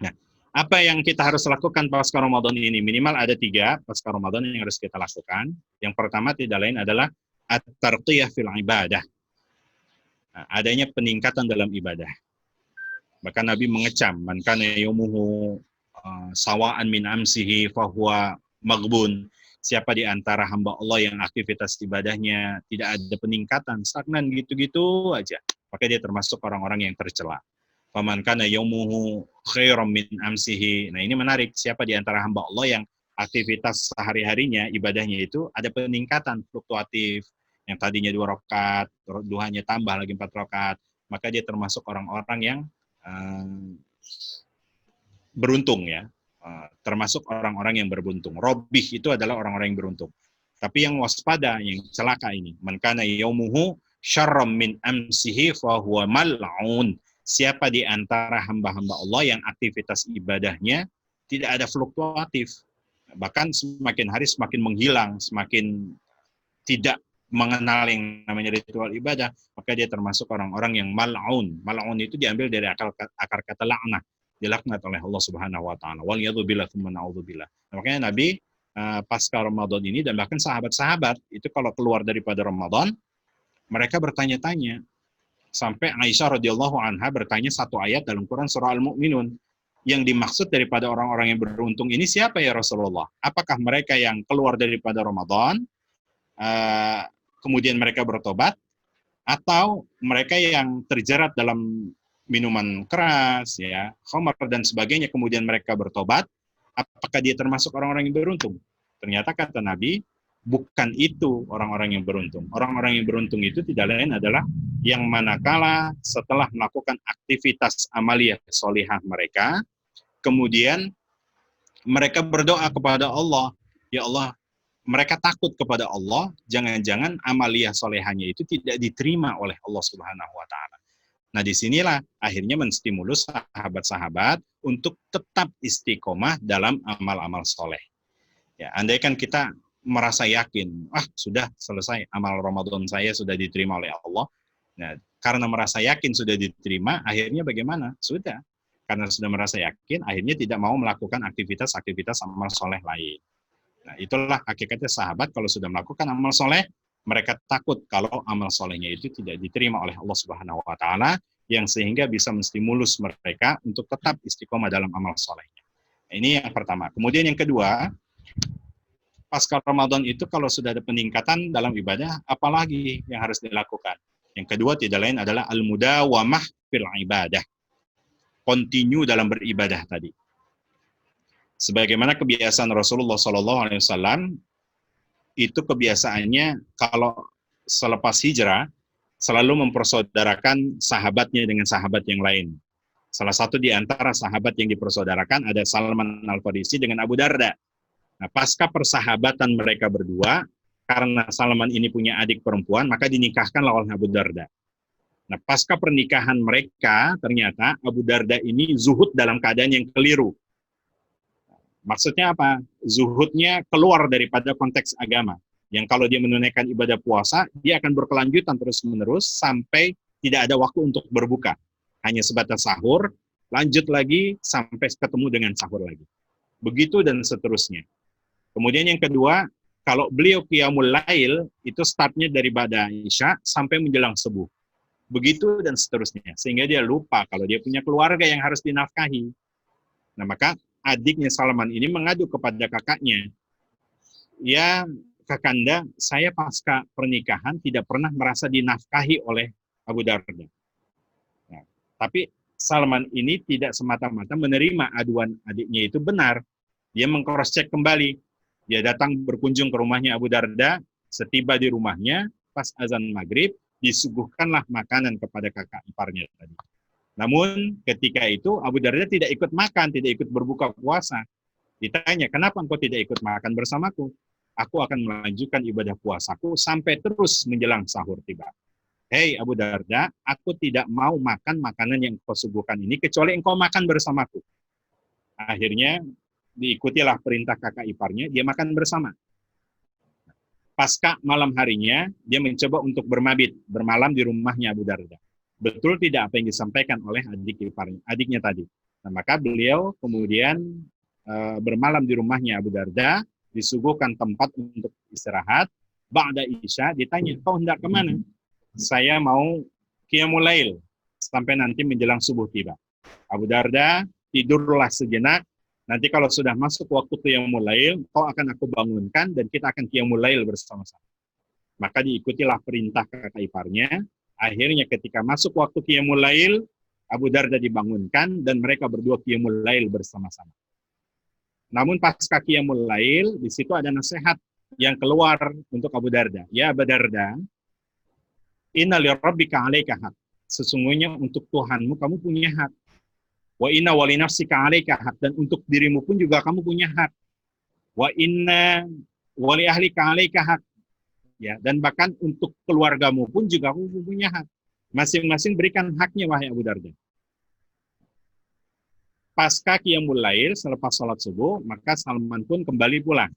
Nah, apa yang kita harus lakukan pasca Ramadan ini? Minimal ada 3 pasca Ramadan yang harus kita lakukan. Yang pertama tidak lain adalah at-tarqiyah fil ibadah. Nah, adanya peningkatan dalam ibadah. Bahkan Nabi mengecam, man kana yaumuhu sawa'an min amsihi fahuwa maghbun. Siapa di antara hamba Allah yang aktivitas ibadahnya tidak ada peningkatan, stagnan gitu-gitu aja, maka dia termasuk orang-orang yang tercela. Faman kana yaumuhu khairam min amsihi. Nah, ini menarik. Siapa di antara hamba Allah yang aktivitas sehari-harinya, ibadahnya itu ada peningkatan, fluktuatif. Yang tadinya 2 rakaat, duhanya tambah lagi 4 rakaat, maka dia termasuk orang-orang yang beruntung ya. Termasuk orang-orang yang beruntung. Robih itu adalah orang-orang yang beruntung. Tapi yang waspada, yang celaka ini, man kana yaumuhu syarram min amsihi fa huwa mal'un. Siapa di antara hamba-hamba Allah yang aktivitas ibadahnya tidak ada fluktuatif, bahkan semakin hari semakin menghilang, semakin tidak mengenal yang namanya ritual ibadah, maka dia termasuk orang-orang yang mal'un. Mal'un itu diambil dari akar kata la'nah, dilaknat oleh Allah Subhanahu wa taala. Waliyadzubillah tsumma na'udzubillah. Makanya Nabi pasca Ramadan ini dan bahkan sahabat-sahabat itu kalau keluar daripada Ramadan, mereka bertanya-tanya. Sampai Aisyah radhiyallahu anha bertanya satu ayat dalam Quran surah Al-Mu'minun. Yang dimaksud daripada orang-orang yang beruntung ini siapa ya Rasulullah? Apakah mereka yang keluar daripada Ramadan, kemudian mereka bertobat, atau mereka yang terjerat dalam minuman keras, ya, khamar dan sebagainya, kemudian mereka bertobat? Apakah dia termasuk orang-orang yang beruntung? Ternyata kata Nabi, bukan itu orang-orang yang beruntung. Orang-orang yang beruntung itu tidak lain adalah yang manakala setelah melakukan aktivitas amaliyah solihah mereka, kemudian mereka berdoa kepada Allah, ya Allah, mereka takut kepada Allah, jangan-jangan amaliyah solehahnya itu tidak diterima oleh Allah Subhanahu wa Ta'ala. Nah, disinilah akhirnya menstimulus sahabat-sahabat untuk tetap istiqomah dalam amal-amal soleh. Ya, andaikan kita merasa yakin, sudah selesai, amal Ramadan saya sudah diterima oleh Allah. Nah, karena merasa yakin sudah diterima, akhirnya bagaimana? Sudah. Karena sudah merasa yakin, akhirnya tidak mau melakukan aktivitas-aktivitas amal soleh lain. Nah, itulah hakikatnya sahabat, kalau sudah melakukan amal soleh, mereka takut kalau amal solehnya itu tidak diterima oleh Allah Subhanahu wa Ta'ala, yang sehingga bisa menstimulus mereka untuk tetap istiqomah dalam amal solehnya. Nah, ini yang pertama. Kemudian yang kedua, pasca Ramadan itu kalau sudah ada peningkatan dalam ibadah, apalagi yang harus dilakukan? Yang kedua tidak lain adalah al-mudawamah fil ibadah. Continue dalam beribadah tadi. Sebagaimana kebiasaan Rasulullah SAW, itu kebiasaannya kalau selepas hijrah, selalu mempersaudarakan sahabatnya dengan sahabat yang lain. Salah satu di antara sahabat yang dipersaudarakan ada Salman Al-Farisi dengan Abu Darda. Nah, pasca persahabatan mereka berdua, karena Salman ini punya adik perempuan, maka dinikahkanlah oleh Abu Darda. Nah, pasca pernikahan mereka, ternyata Abu Darda ini zuhud dalam keadaan yang keliru. Maksudnya apa? Zuhudnya keluar daripada konteks agama. Yang kalau dia menunaikan ibadah puasa, dia akan berkelanjutan terus-menerus sampai tidak ada waktu untuk berbuka. Hanya sebatas sahur, lanjut lagi sampai ketemu dengan sahur lagi. Begitu dan seterusnya. Kemudian yang kedua, kalau beliau qiyamul lail, itu startnya dari ba'da Isya sampai menjelang subuh. Begitu dan seterusnya. Sehingga dia lupa kalau dia punya keluarga yang harus dinafkahi. Nah, maka adiknya Salman ini mengadu kepada kakaknya. Ya, kakanda, saya pasca pernikahan tidak pernah merasa dinafkahi oleh Abu Darda. Nah, tapi Salman ini tidak semata-mata menerima aduan adiknya itu benar. Dia meng-cross-check kembali. Dia datang berkunjung ke rumahnya Abu Darda, setiba di rumahnya, pas azan maghrib, disuguhkanlah makanan kepada kakak iparnya tadi. Namun ketika itu Abu Darda tidak ikut makan, tidak ikut berbuka puasa. Ditanya, kenapa engkau tidak ikut makan bersamaku? Aku akan melanjutkan ibadah puasaku sampai terus menjelang sahur tiba. Hei Abu Darda, aku tidak mau makan makanan yang engkau suguhkan ini, kecuali engkau makan bersamaku. Akhirnya diikutilah perintah kakak iparnya, dia makan bersama. Pasca malam harinya, dia mencoba untuk bermabit, bermalam di rumahnya Abu Darda. Betul tidak apa yang disampaikan oleh adiknya tadi. Nah, maka beliau kemudian bermalam di rumahnya Abu Darda, disuguhkan tempat untuk istirahat. Ba'da Isya ditanya, kau hendak kemana? Saya mau qiyamul lail sampai nanti menjelang subuh tiba. Abu Darda tidurlah sejenak. Nanti kalau sudah masuk waktu qiyamul lail, kau akan aku bangunkan dan kita akan qiyamul lail bersama-sama. Maka diikutilah perintah kakak iparnya. Akhirnya ketika masuk waktu qiyamul lail, Abu Darda dibangunkan dan mereka berdua qiyamul lail bersama-sama. Namun pasca qiyamul lail, di situ ada nasihat yang keluar untuk Abu Darda. Ya Abu Darda, inna li rabbika 'alaika haq. Sesungguhnya untuk Tuhanmu kamu punya hak. Wa inna wa li nafsika 'alaika haq, dan untuk dirimu pun juga kamu punya hak. Wa inna wa li ahlika 'alaika haq. Ya, dan bahkan untuk keluargamu pun juga kamu punya hak. Masing-masing berikan haknya wahai Abu Darda. Pasca qiyamul lail, selepas salat subuh, maka Salman pun kembali pulang.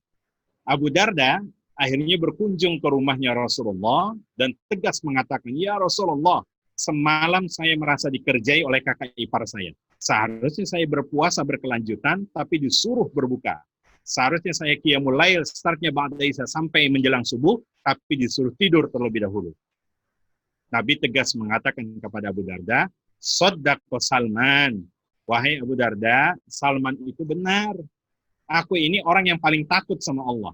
Abu Darda akhirnya berkunjung ke rumahnya Rasulullah dan tegas mengatakan, ya Rasulullah, semalam saya merasa dikerjai oleh kakak ipar saya. Seharusnya saya berpuasa berkelanjutan, tapi disuruh berbuka. Seharusnya saya qiyamul lail, startnya ba'da isya sampai menjelang subuh, tapi disuruh tidur terlebih dahulu. Nabi tegas mengatakan kepada Abu Darda, Shaddaqa Salman. Wahai Abu Darda, Salman itu benar. Aku ini orang yang paling takut sama Allah.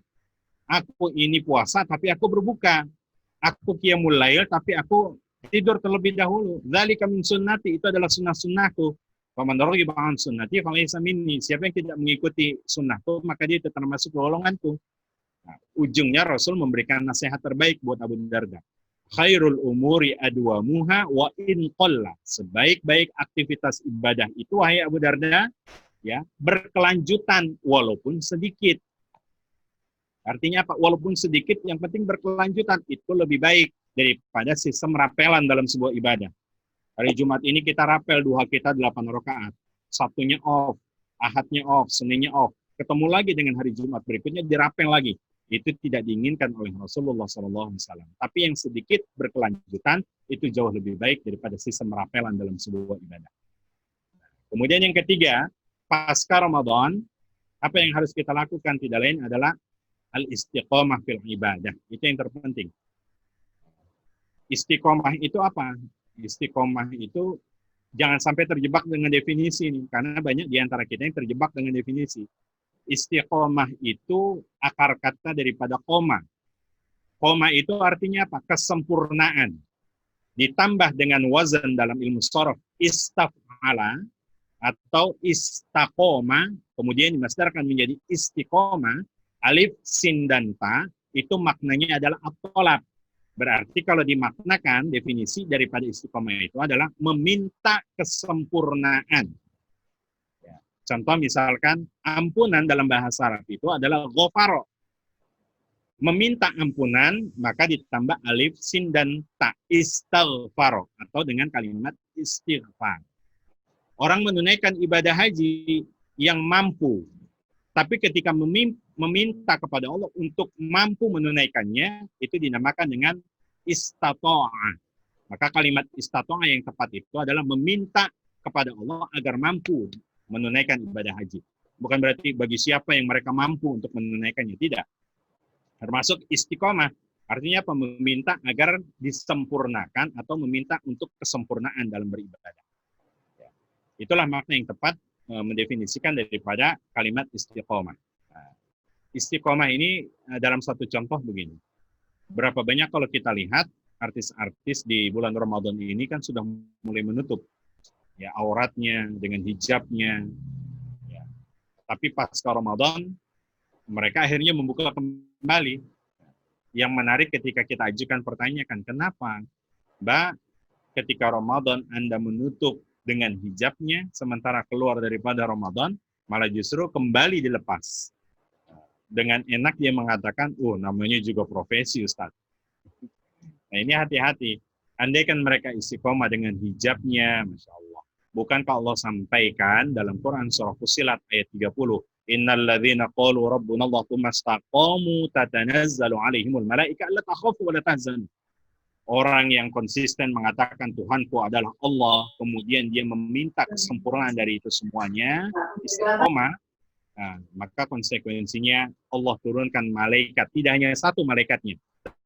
Aku ini puasa, tapi aku berbuka. Aku qiyamul lail, tapi aku tidur terlebih dahulu. Dzalika min sunnati, itu adalah sunnah-sunnahku. Faman raghiba an sunnati falaysa minni. Siapa yang tidak mengikuti sunnahku, maka dia termasuk golonganku. Nah, ujungnya Rasul memberikan nasihat terbaik buat Abu Darda. Khairul umuri adwamuha wa in qalla. Sebaik-baik aktivitas ibadah itu, wahai Abu Darda, ya, berkelanjutan walaupun sedikit. Artinya apa? Walaupun sedikit, yang penting berkelanjutan. Itu lebih baik daripada sistem rapelan dalam sebuah ibadah. Hari Jumat ini kita rapel duha kita 8 rakaat. Sabtunya off, Ahadnya off, Seninnya off. Ketemu lagi dengan hari Jumat berikutnya dirapel lagi. Itu tidak diinginkan oleh Rasulullah SAW. Tapi yang sedikit berkelanjutan itu jauh lebih baik daripada sistem rapelan dalam sebuah ibadah. Kemudian yang ketiga, pasca Ramadan, apa yang harus kita lakukan tidak lain adalah al-istiqomah fil ibadah. Itu yang terpenting. Istiqomah itu apa? Istiqomah itu jangan sampai terjebak dengan definisi ini, karena banyak di antara kita yang terjebak dengan definisi. Istiqomah itu akar kata daripada koma. Koma itu artinya apa? Kesempurnaan. Ditambah dengan wazan dalam ilmu sharaf istaf'ala atau istaqoma, kemudian dimasdarkan menjadi istiqomah, alif, sin, dan ta, itu maknanya adalah at-thalab. Berarti kalau dimaknakan, definisi daripada istiqomah itu adalah meminta kesempurnaan. Contoh misalkan, ampunan dalam bahasa Arab itu adalah ghafaro. Meminta ampunan, maka ditambah alif, sin, dan ta, istighfaro, atau dengan kalimat istighfar. Orang menunaikan ibadah haji yang mampu, tapi ketika meminta kepada Allah untuk mampu menunaikannya, itu dinamakan dengan istata'ah. Maka kalimat istata'ah yang tepat itu adalah meminta kepada Allah agar mampu menunaikan ibadah haji. Bukan berarti bagi siapa yang mereka mampu untuk menunaikannya, tidak. Termasuk istiqomah, artinya apa? Meminta agar disempurnakan atau meminta untuk kesempurnaan dalam beribadah. Itulah makna yang tepat mendefinisikan daripada kalimat istiqomah. Istiqomah ini dalam satu contoh begini. Berapa banyak kalau kita lihat artis-artis di bulan Ramadan ini kan sudah mulai menutup ya auratnya dengan hijabnya. Ya. Tapi pasca Ramadan mereka akhirnya membuka kembali. Yang menarik ketika kita ajukan pertanyaan, kenapa Mbak ketika Ramadan Anda menutup dengan hijabnya, sementara keluar daripada Ramadan malah justru kembali dilepas. Dengan enak dia mengatakan, oh namanya juga profesi Ustaz. Nah ini hati-hati. Andai kan mereka istiqomah dengan hijabnya, Masya Allah. Bukankah Allah sampaikan dalam Quran surah Fussilat ayat 30, Innal ladzina qalu rabbuna Allah tsumma istaqamu tatanazzalu alaihimul malaika alla takhafu wa la tahzanu. Orang yang konsisten mengatakan Tuhanku adalah Allah, kemudian dia meminta kesempurnaan dari itu semuanya, istiqomah, nah, maka konsekuensinya Allah turunkan malaikat, tidak hanya satu malaikatnya.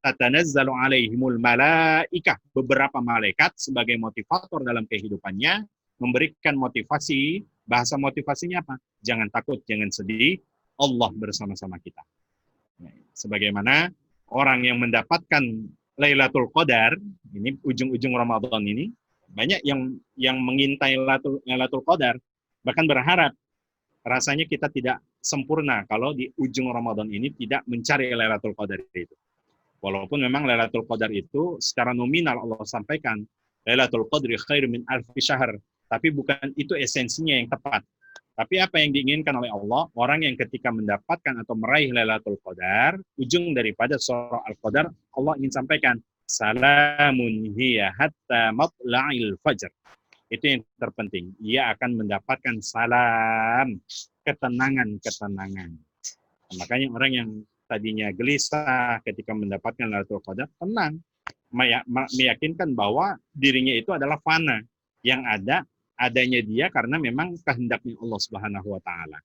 Tatanazzalu alaihimul malaika, beberapa malaikat sebagai motivator dalam kehidupannya, memberikan motivasi Bahasa motivasinya apa? Jangan takut, jangan sedih, Allah bersama-sama kita. Sebagaimana orang yang mendapatkan Lailatul Qadar, ini ujung-ujung Ramadan ini, banyak yang mengintai Lailatul Qadar, bahkan berharap rasanya kita tidak sempurna kalau di ujung Ramadan ini tidak mencari Lailatul Qadar itu. Walaupun memang Lailatul Qadar itu secara nominal Allah sampaikan, Lailatul Qadri khairu min alfi syahr, tapi bukan itu esensinya yang tepat. Tapi apa yang diinginkan oleh Allah, orang yang ketika mendapatkan atau meraih Lailatul Qadar, ujung daripada surah Al-Qadar, Allah ingin sampaikan, salamun hiya hatta matla'il fajr. Itu yang terpenting. Ia akan mendapatkan salam, ketenangan-ketenangan. Nah, makanya orang yang tadinya gelisah ketika mendapatkan Lailatul Qadar, tenang. Meyakinkan bahwa dirinya itu adalah fana. Yang adanya dia karena memang kehendaknya Allah Subhanahu wa taala.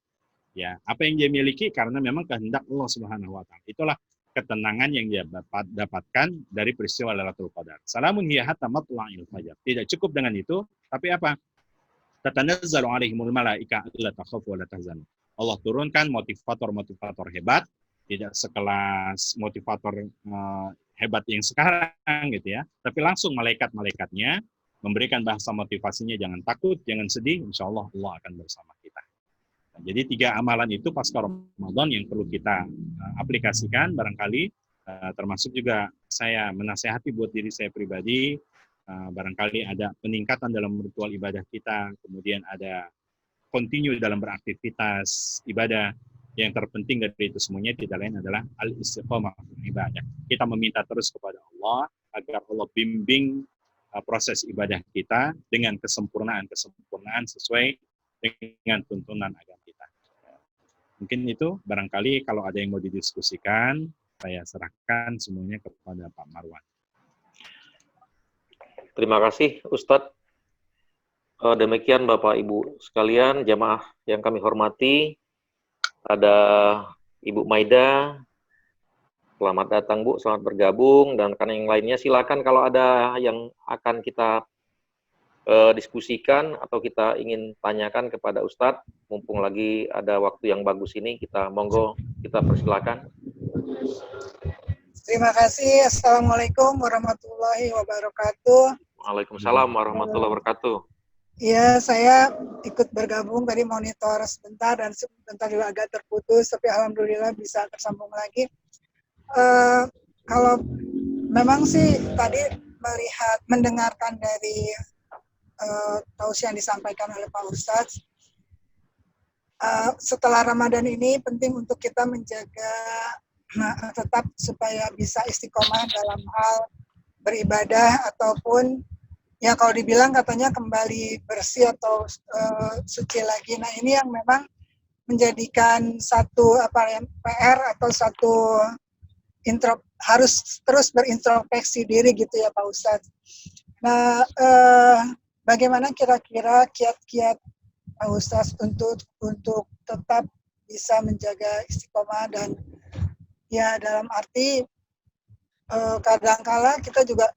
Ya, apa yang dia miliki karena memang kehendak Allah Subhanahu wa taala. Itulah ketenangan yang dia dapatkan dari peristiwa Lailatul Qadar. Salamun hiya hatta matla'il fajr. Tidak cukup dengan itu, tapi apa? Tatanazzalu 'alaihimul malaika alla takhafu wa la tahzanu. Allah turunkan motivator-motivator hebat, tidak sekelas motivator hebat yang sekarang gitu ya, tapi langsung malaikat-malaikatnya memberikan bahasa motivasinya, jangan takut, jangan sedih, insya Allah Allah akan bersama kita. Nah, jadi 3 amalan itu pasca Ramadan yang perlu kita aplikasikan, barangkali termasuk juga saya menasehati buat diri saya pribadi, barangkali ada peningkatan dalam ritual ibadah kita, kemudian ada continue dalam beraktivitas ibadah. Yang terpenting dari itu semuanya tidak lain adalah al-istiqamah ibadah. Kita meminta terus kepada Allah agar Allah bimbing proses ibadah kita dengan kesempurnaan sesuai dengan tuntunan agama kita. Mungkin itu barangkali kalau ada yang mau didiskusikan, saya serahkan semuanya kepada Pak Marwan. Terima kasih Ustadz. Demikian Bapak Ibu sekalian, jamaah yang kami hormati, ada Ibu Maida. Selamat datang Bu, selamat bergabung, dan karena yang lainnya silakan kalau ada yang akan kita diskusikan atau kita ingin tanyakan kepada Ustadz, mumpung lagi ada waktu yang bagus ini, monggo kita persilakan. Terima kasih. Assalamualaikum warahmatullahi wabarakatuh. Waalaikumsalam warahmatullahi wabarakatuh. Ya, saya ikut bergabung tadi monitor sebentar dan sebentar juga agak terputus, tapi alhamdulillah bisa tersambung lagi. Kalau memang sih tadi mendengarkan dari tausiah yang disampaikan oleh Pak Ustadz, setelah Ramadan ini penting untuk kita menjaga tetap supaya bisa istiqomah dalam hal beribadah ataupun ya kalau dibilang katanya kembali bersih atau suci lagi. Nah ini yang memang menjadikan satu PR atau satu harus terus berintrospeksi diri gitu ya Pak Ustadz. Nah, bagaimana kira-kira kiat-kiat Pak Ustadz untuk tetap bisa menjaga istiqomah dan ya dalam arti kadangkala kita juga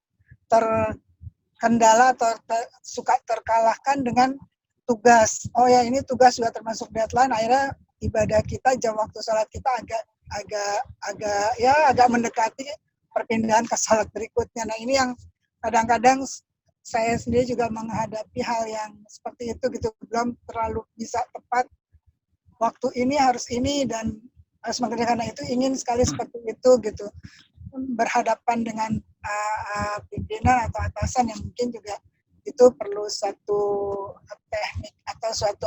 terkendala atau suka terkalahkan dengan tugas. Oh ya ini tugas juga termasuk deadline, akhirnya ibadah kita, jam waktu sholat kita agak mendekati perpindahan ke salat berikutnya. Nah ini yang kadang-kadang saya sendiri juga menghadapi hal yang seperti itu gitu, belum terlalu bisa tepat waktu ini harus ini dan harus mengerjakan, karena itu ingin sekali seperti itu gitu, berhadapan dengan pimpinan atau atasan yang mungkin juga itu perlu satu teknik atau suatu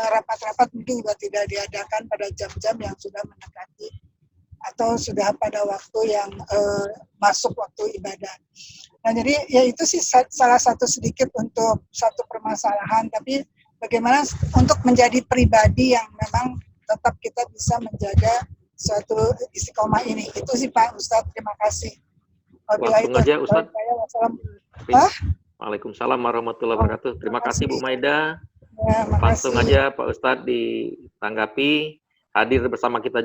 rapat-rapat mungkin juga tidak diadakan pada jam-jam yang sudah mendekati atau sudah pada waktu yang masuk waktu ibadah. Nah jadi ya itu sih salah satu sedikit untuk satu permasalahan, tapi bagaimana untuk menjadi pribadi yang memang tetap kita bisa menjaga suatu istiqomah ini. Itu sih Pak Ustadz, terima kasih. Langsung aja Ustadz. Waalaikumsalam warahmatullahi wabarakatuh. Terima kasih Bu Maida. Ya, langsung aja Pak Ustadz ditanggapi, hadir bersama kita.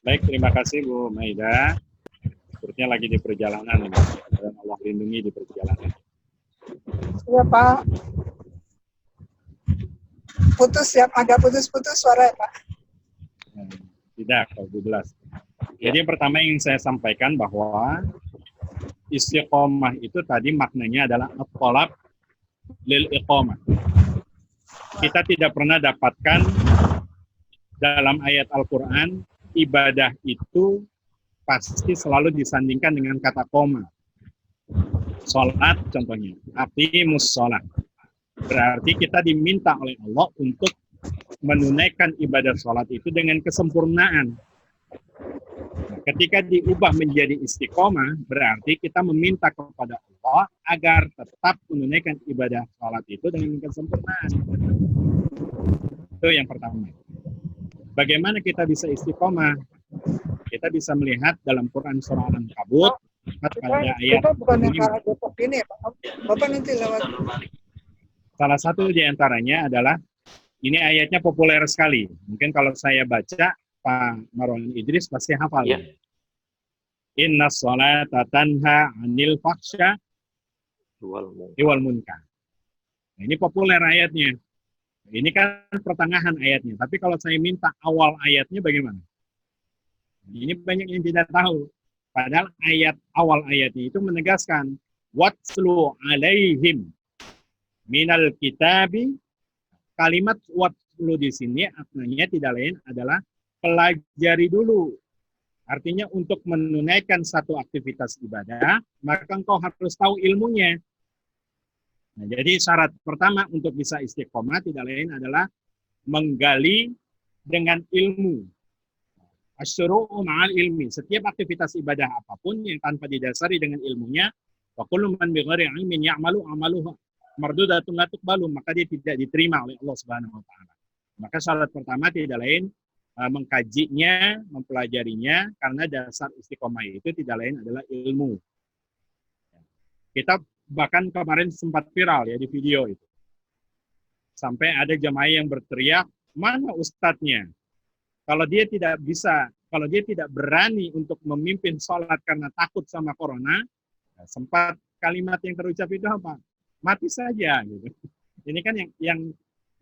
Baik, terima kasih Bu Maida. Sepertinya lagi di perjalanan, dan Allah lindungi di perjalanan. Iya Pak. putus ya, agak putus-putus suara ya Pak. Tidak, kalau 12. Jadi yang pertama yang saya sampaikan bahwa istiqomah itu tadi maknanya adalah at-talab lil iqamah. Kita tidak pernah dapatkan dalam ayat Al-Quran ibadah itu pasti selalu disandingkan dengan kata koma. Salat contohnya, aqimus shalah. Berarti kita diminta oleh Allah untuk menunaikan ibadah salat itu dengan kesempurnaan. Nah, ketika diubah menjadi istiqomah, berarti kita meminta kepada Allah agar tetap menunaikan ibadah salat itu dengan kesempurnaan. Itu yang pertama. Bagaimana kita bisa istiqomah? Kita bisa melihat dalam Quran surah Al-Ankabut pada ayat kita bukan yang 5. arah Depok ini ya Pak. Bapak nanti lewat. Salah satu di antaranya adalah, ini ayatnya populer sekali. Mungkin kalau saya baca, Pak Marwan Idris pasti hafal. Ya. Inna sholata tanha anil faksha wal munkar. Nah, ini populer ayatnya. Ini kan pertengahan ayatnya. Tapi kalau saya minta awal ayatnya bagaimana? Ini banyak yang tidak tahu. Padahal ayat awal ayatnya itu menegaskan watslu alaihim minal kitabi. Kalimat watslu di sini artinya tidak lain adalah pelajari dulu. Artinya untuk menunaikan satu aktivitas ibadah, maka engkau harus tahu ilmunya. Nah, jadi syarat pertama untuk bisa istiqomah tidak lain adalah menggali dengan ilmu. Asyuru'u ma'al ilmi. Setiap aktivitas ibadah apapun yang tanpa didasari dengan ilmunya, wa kullu man bighairi ilmin ya'malu 'amaluhu mardudatun la tuqbalu, maka dia tidak diterima oleh Allah Subhanahu wa taala. Maka syarat pertama tidak lain mengkajinya, mempelajarinya, karena dasar istiqomah itu tidak lain adalah ilmu. Kita bahkan kemarin sempat viral ya di video itu. Sampai ada jamaah yang berteriak, mana ustadznya? Kalau dia tidak bisa, kalau dia tidak berani untuk memimpin sholat karena takut sama corona, sempat kalimat yang terucap itu apa? Mati saja gitu. Ini kan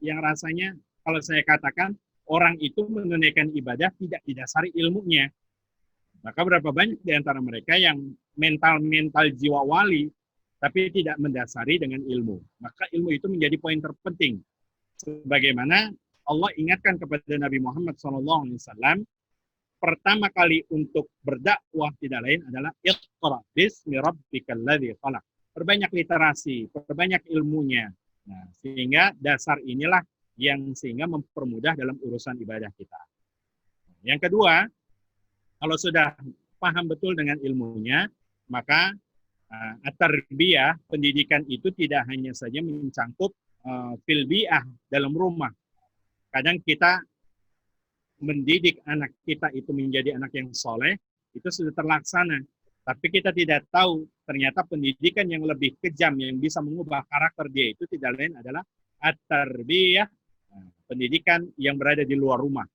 yang rasanya kalau saya katakan orang itu menunaikan ibadah tidak didasari ilmunya. Maka berapa banyak di antara mereka yang mental jiwa wali tapi tidak mendasari dengan ilmu. Maka ilmu itu menjadi poin terpenting. Sebagaimana Allah ingatkan kepada Nabi Muhammad SAW, pertama kali untuk berdakwah tidak lain adalah Iqra bismi rabbikal ladzi khalaq. Perbanyak literasi, perbanyak ilmunya. Nah, sehingga dasar inilah yang sehingga mempermudah dalam urusan ibadah kita. Yang kedua, kalau sudah paham betul dengan ilmunya, maka at-tarbiyah, pendidikan itu tidak hanya saja mencangkup fil bi'ah dalam rumah. Kadang kita mendidik anak kita itu menjadi anak yang soleh, itu sudah terlaksana. Tapi kita tidak tahu ternyata pendidikan yang lebih kejam yang bisa mengubah karakter dia itu tidak lain adalah at-tarbiyah, pendidikan yang berada di luar rumah.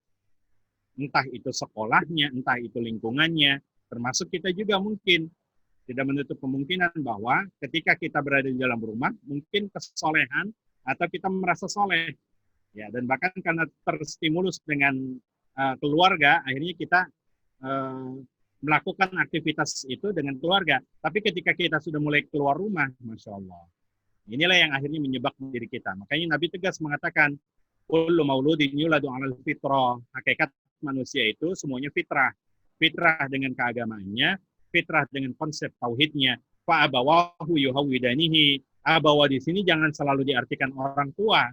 Entah itu sekolahnya, entah itu lingkungannya, termasuk kita juga mungkin tidak menutup kemungkinan bahwa ketika kita berada di dalam rumah, mungkin kesolehan atau kita merasa soleh. Ya, dan bahkan karena terstimulus dengan keluarga, akhirnya kita melakukan aktivitas itu dengan keluarga. Tapi ketika kita sudah mulai keluar rumah, Masya Allah, inilah yang akhirnya menyebab diri kita. Makanya Nabi tegas mengatakan, kullu mauludin yuladu 'alal fitrah. Hakikat manusia itu semuanya fitrah. Fitrah dengan keagamaannya, fitrah dengan konsep tauhidnya. Fa abawahu yuhawidanihi. Abawa di sini jangan selalu diartikan orang tua.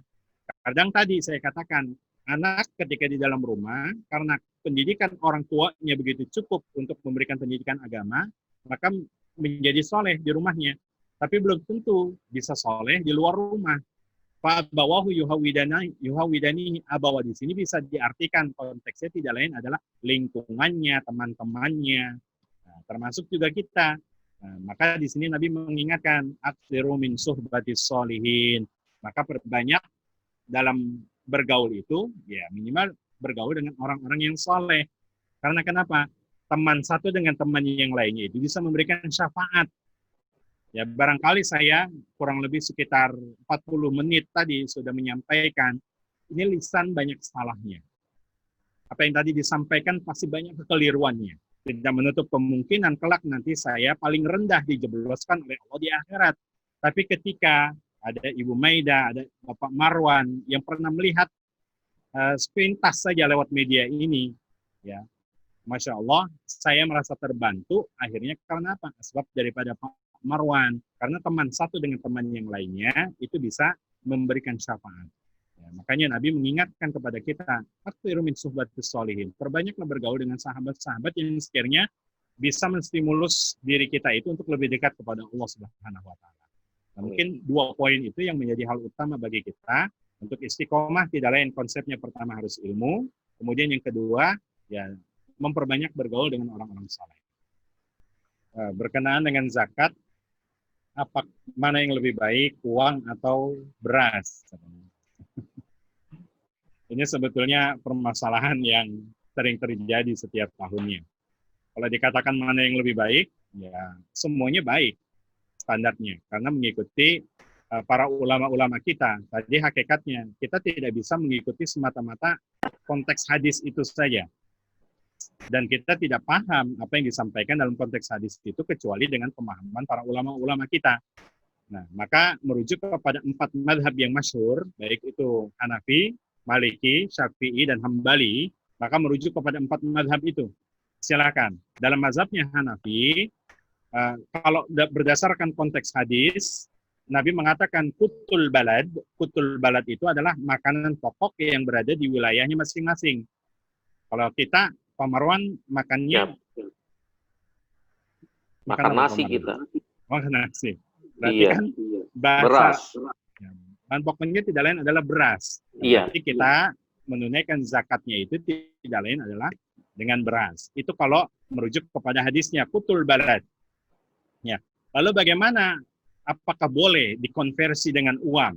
Kadang tadi saya katakan, anak ketika di dalam rumah, karena pendidikan orang tuanya begitu cukup untuk memberikan pendidikan agama, maka menjadi soleh di rumahnya. Tapi belum tentu bisa soleh di luar rumah. Fa'abawahu yuhawidani, abawa di sini bisa diartikan konteksnya tidak lain adalah lingkungannya, teman-temannya, termasuk juga kita. Maka di sini Nabi mengingatkan, aksiru min suhbatis solihin. Maka perbanyak dalam bergaul itu, ya minimal bergaul dengan orang-orang yang soleh. Karena kenapa? Teman satu dengan teman yang lainnya itu bisa memberikan syafaat. Ya barangkali saya kurang lebih sekitar 40 menit tadi sudah menyampaikan ini lisan banyak salahnya. Apa yang tadi disampaikan pasti banyak kekeliruannya. Tidak menutup kemungkinan kelak nanti saya paling rendah dijebloskan oleh Allah di akhirat. Tapi ketika ada Ibu Maida, ada Bapak Marwan yang pernah melihat sepintas saja lewat media ini, ya, Masya Allah, saya merasa terbantu. Akhirnya karena apa? Sebab daripada Pak Marwan, karena teman satu dengan teman yang lainnya itu bisa memberikan syafaat. Ya, makanya Nabi mengingatkan kepada kita, aktsiru min suhbatis sholihin. Perbanyaklah bergaul dengan sahabat-sahabat yang sekiranya bisa menstimulus diri kita itu untuk lebih dekat kepada Allah Subhanahu wa taala. Nah, mungkin 2 poin itu yang menjadi hal utama bagi kita untuk istiqomah. Tidak lain konsepnya, pertama harus ilmu, kemudian yang kedua ya memperbanyak bergaul dengan orang-orang saleh. Berkenaan dengan zakat, mana yang lebih baik, uang atau beras? Ini sebetulnya permasalahan yang sering terjadi setiap tahunnya. Kalau dikatakan mana yang lebih baik, ya semuanya baik standarnya, karena mengikuti para ulama-ulama kita. Tadi hakikatnya, kita tidak bisa mengikuti semata-mata konteks hadis itu saja. Dan kita tidak paham apa yang disampaikan dalam konteks hadis itu kecuali dengan pemahaman para ulama-ulama kita. Nah, maka merujuk kepada 4 mazhab yang masyhur, baik itu Hanafi, Maliki, Syafi'i, dan Hambali, maka merujuk kepada 4 mazhab itu. Silakan. Dalam mazhabnya Hanafi, kalau berdasarkan konteks hadis, Nabi mengatakan kutul balad itu adalah makanan pokok yang berada di wilayahnya masing-masing. Kalau kita, Pak Marwan, makannya makan nasi kita. Makan nasi. Berarti Iya. kan Beras. bahan pokoknya tidak lain adalah beras. Iya. Berarti kita menunaikan zakatnya itu tidak lain adalah dengan beras. Itu kalau merujuk kepada hadisnya kutul balad. Ya. Lalu bagaimana? Apakah boleh dikonversi dengan uang?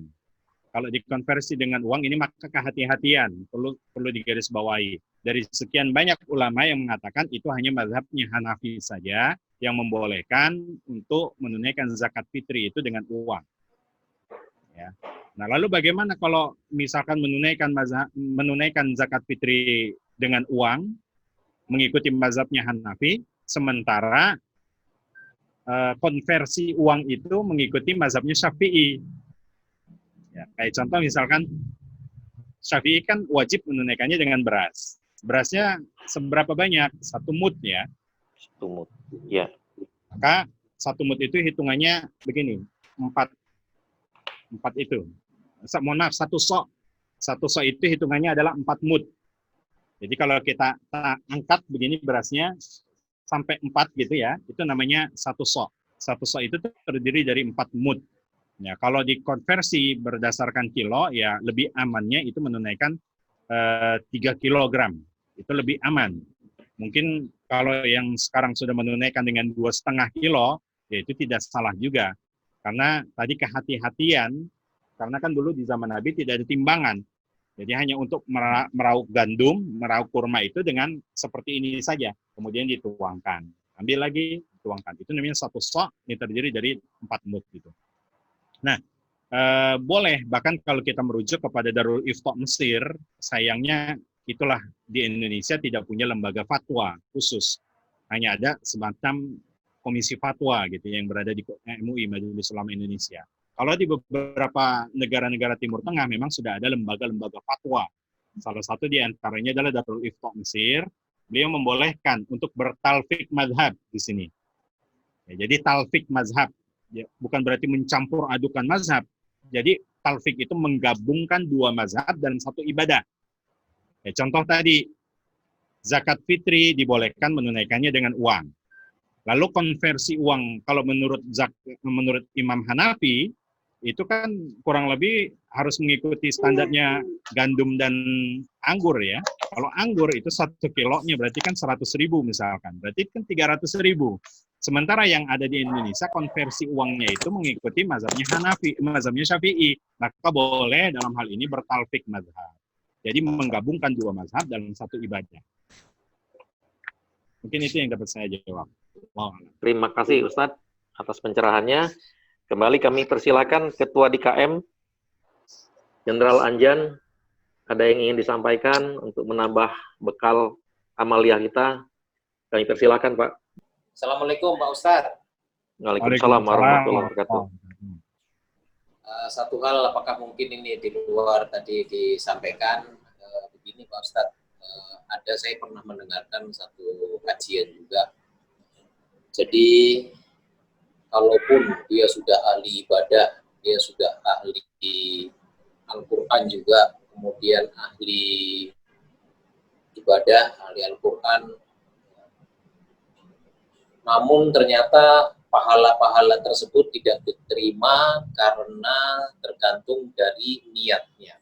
Kalau dikonversi dengan uang ini maka kehati-hatian perlu digarisbawahi. Dari sekian banyak ulama yang mengatakan itu hanya mazhabnya Hanafi saja yang membolehkan untuk menunaikan zakat fitri itu dengan uang. Ya. Nah, lalu bagaimana kalau misalkan menunaikan zakat fitri dengan uang mengikuti mazhabnya Hanafi, sementara konversi uang itu mengikuti mazhabnya Syafi'i. Ya, kayak contoh misalkan Syafi'i kan wajib menunaikannya dengan beras. Berasnya seberapa banyak? 1 mud ya. 1 mud. Ya. Maka 1 mud itu hitungannya begini, 4 itu. Mohon maaf, 1 sok. 1 sok itu hitungannya adalah 4 mud. Jadi kalau kita angkat begini berasnya sampai 4 gitu ya, itu namanya 1 sok. 1 sok itu terdiri dari 4 mud. Ya, kalau dikonversi berdasarkan kilo, ya lebih amannya itu menunaikan 3 kilogram. Itu lebih aman. Mungkin kalau yang sekarang sudah menunaikan dengan 2,5 kilo, ya itu tidak salah juga. Karena tadi kehati-hatian, karena kan dulu di zaman Nabi tidak ada timbangan. Jadi hanya untuk meraup gandum, meraup kurma itu dengan seperti ini saja. Kemudian dituangkan. Ambil lagi, dituangkan. Itu namanya 1 sok, ini terdiri dari 4 mud gitu. Nah, boleh bahkan kalau kita merujuk kepada Darul Ifta Mesir, sayangnya itulah di Indonesia tidak punya lembaga fatwa khusus. Hanya ada semacam komisi fatwa gitu yang berada di MUI, Majelis Ulama Indonesia. Kalau di beberapa negara-negara Timur Tengah memang sudah ada lembaga-lembaga fatwa. Salah satu di antaranya adalah Darul Ifta Mesir. Beliau membolehkan untuk bertalfik mazhab di sini. Ya, jadi talfik mazhab. Ya, bukan berarti mencampur adukan mazhab. Jadi talfik itu menggabungkan 2 mazhab dalam 1 ibadah. Ya, contoh tadi, zakat fitri dibolehkan menunaikannya dengan uang. Lalu konversi uang, kalau menurut Imam Hanafi, itu kan kurang lebih harus mengikuti standarnya gandum dan anggur ya. Kalau anggur itu 1 kilonya berarti kan 100.000 misalkan. Berarti kan 300.000. Sementara yang ada di Indonesia konversi uangnya itu mengikuti mazhabnya Hanafi, mazhabnya Syafi'i. Maka boleh dalam hal ini bertalfik mazhab. Jadi menggabungkan 2 mazhab dalam 1 ibadah. Mungkin itu yang dapat saya jawab. Wow. Terima kasih Ustadz atas pencerahannya. Kembali kami persilakan Ketua DKM Jenderal Anjan Ada yang ingin disampaikan untuk menambah bekal amaliah kita? Kami persilakan, Pak. Assalamualaikum Pak Ustadz. Waalaikumsalam warahmatullahi wabarakatuh. Satu hal, apakah mungkin ini di luar tadi disampaikan, begini Pak Ustadz, saya pernah mendengarkan satu kajian juga. Jadi, kalaupun dia sudah ahli ibadah, dia sudah ahli Al-Quran juga, kemudian ahli ibadah, ahli Al-Quran, namun ternyata pahala-pahala tersebut tidak diterima karena tergantung dari niatnya.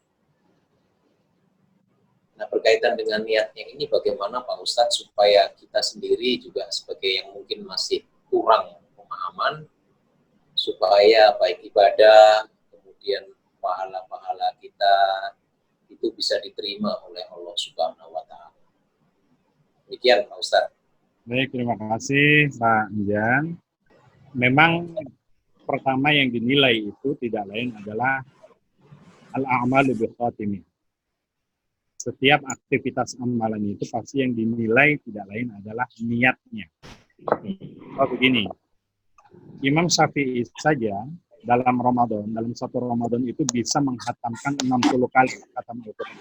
Nah, berkaitan dengan niatnya ini bagaimana Pak Ustadz supaya kita sendiri juga sebagai yang mungkin masih kurang pemahaman, supaya baik ibadah, kemudian pahala-pahala kita itu bisa diterima oleh Allah Subhanahu wa Ta'ala. Demikian Pak Ustadz. Baik, terima kasih Pak Jan. Memang pertama yang dinilai itu tidak lain adalah al-a'malu bi khatimih. Setiap aktivitas amalan itu pasti yang dinilai tidak lain adalah niatnya. Oh begini, Imam Syafi'i saja dalam Ramadan, dalam satu Ramadan itu bisa menghatamkan 60 kali khatam Al-Quran.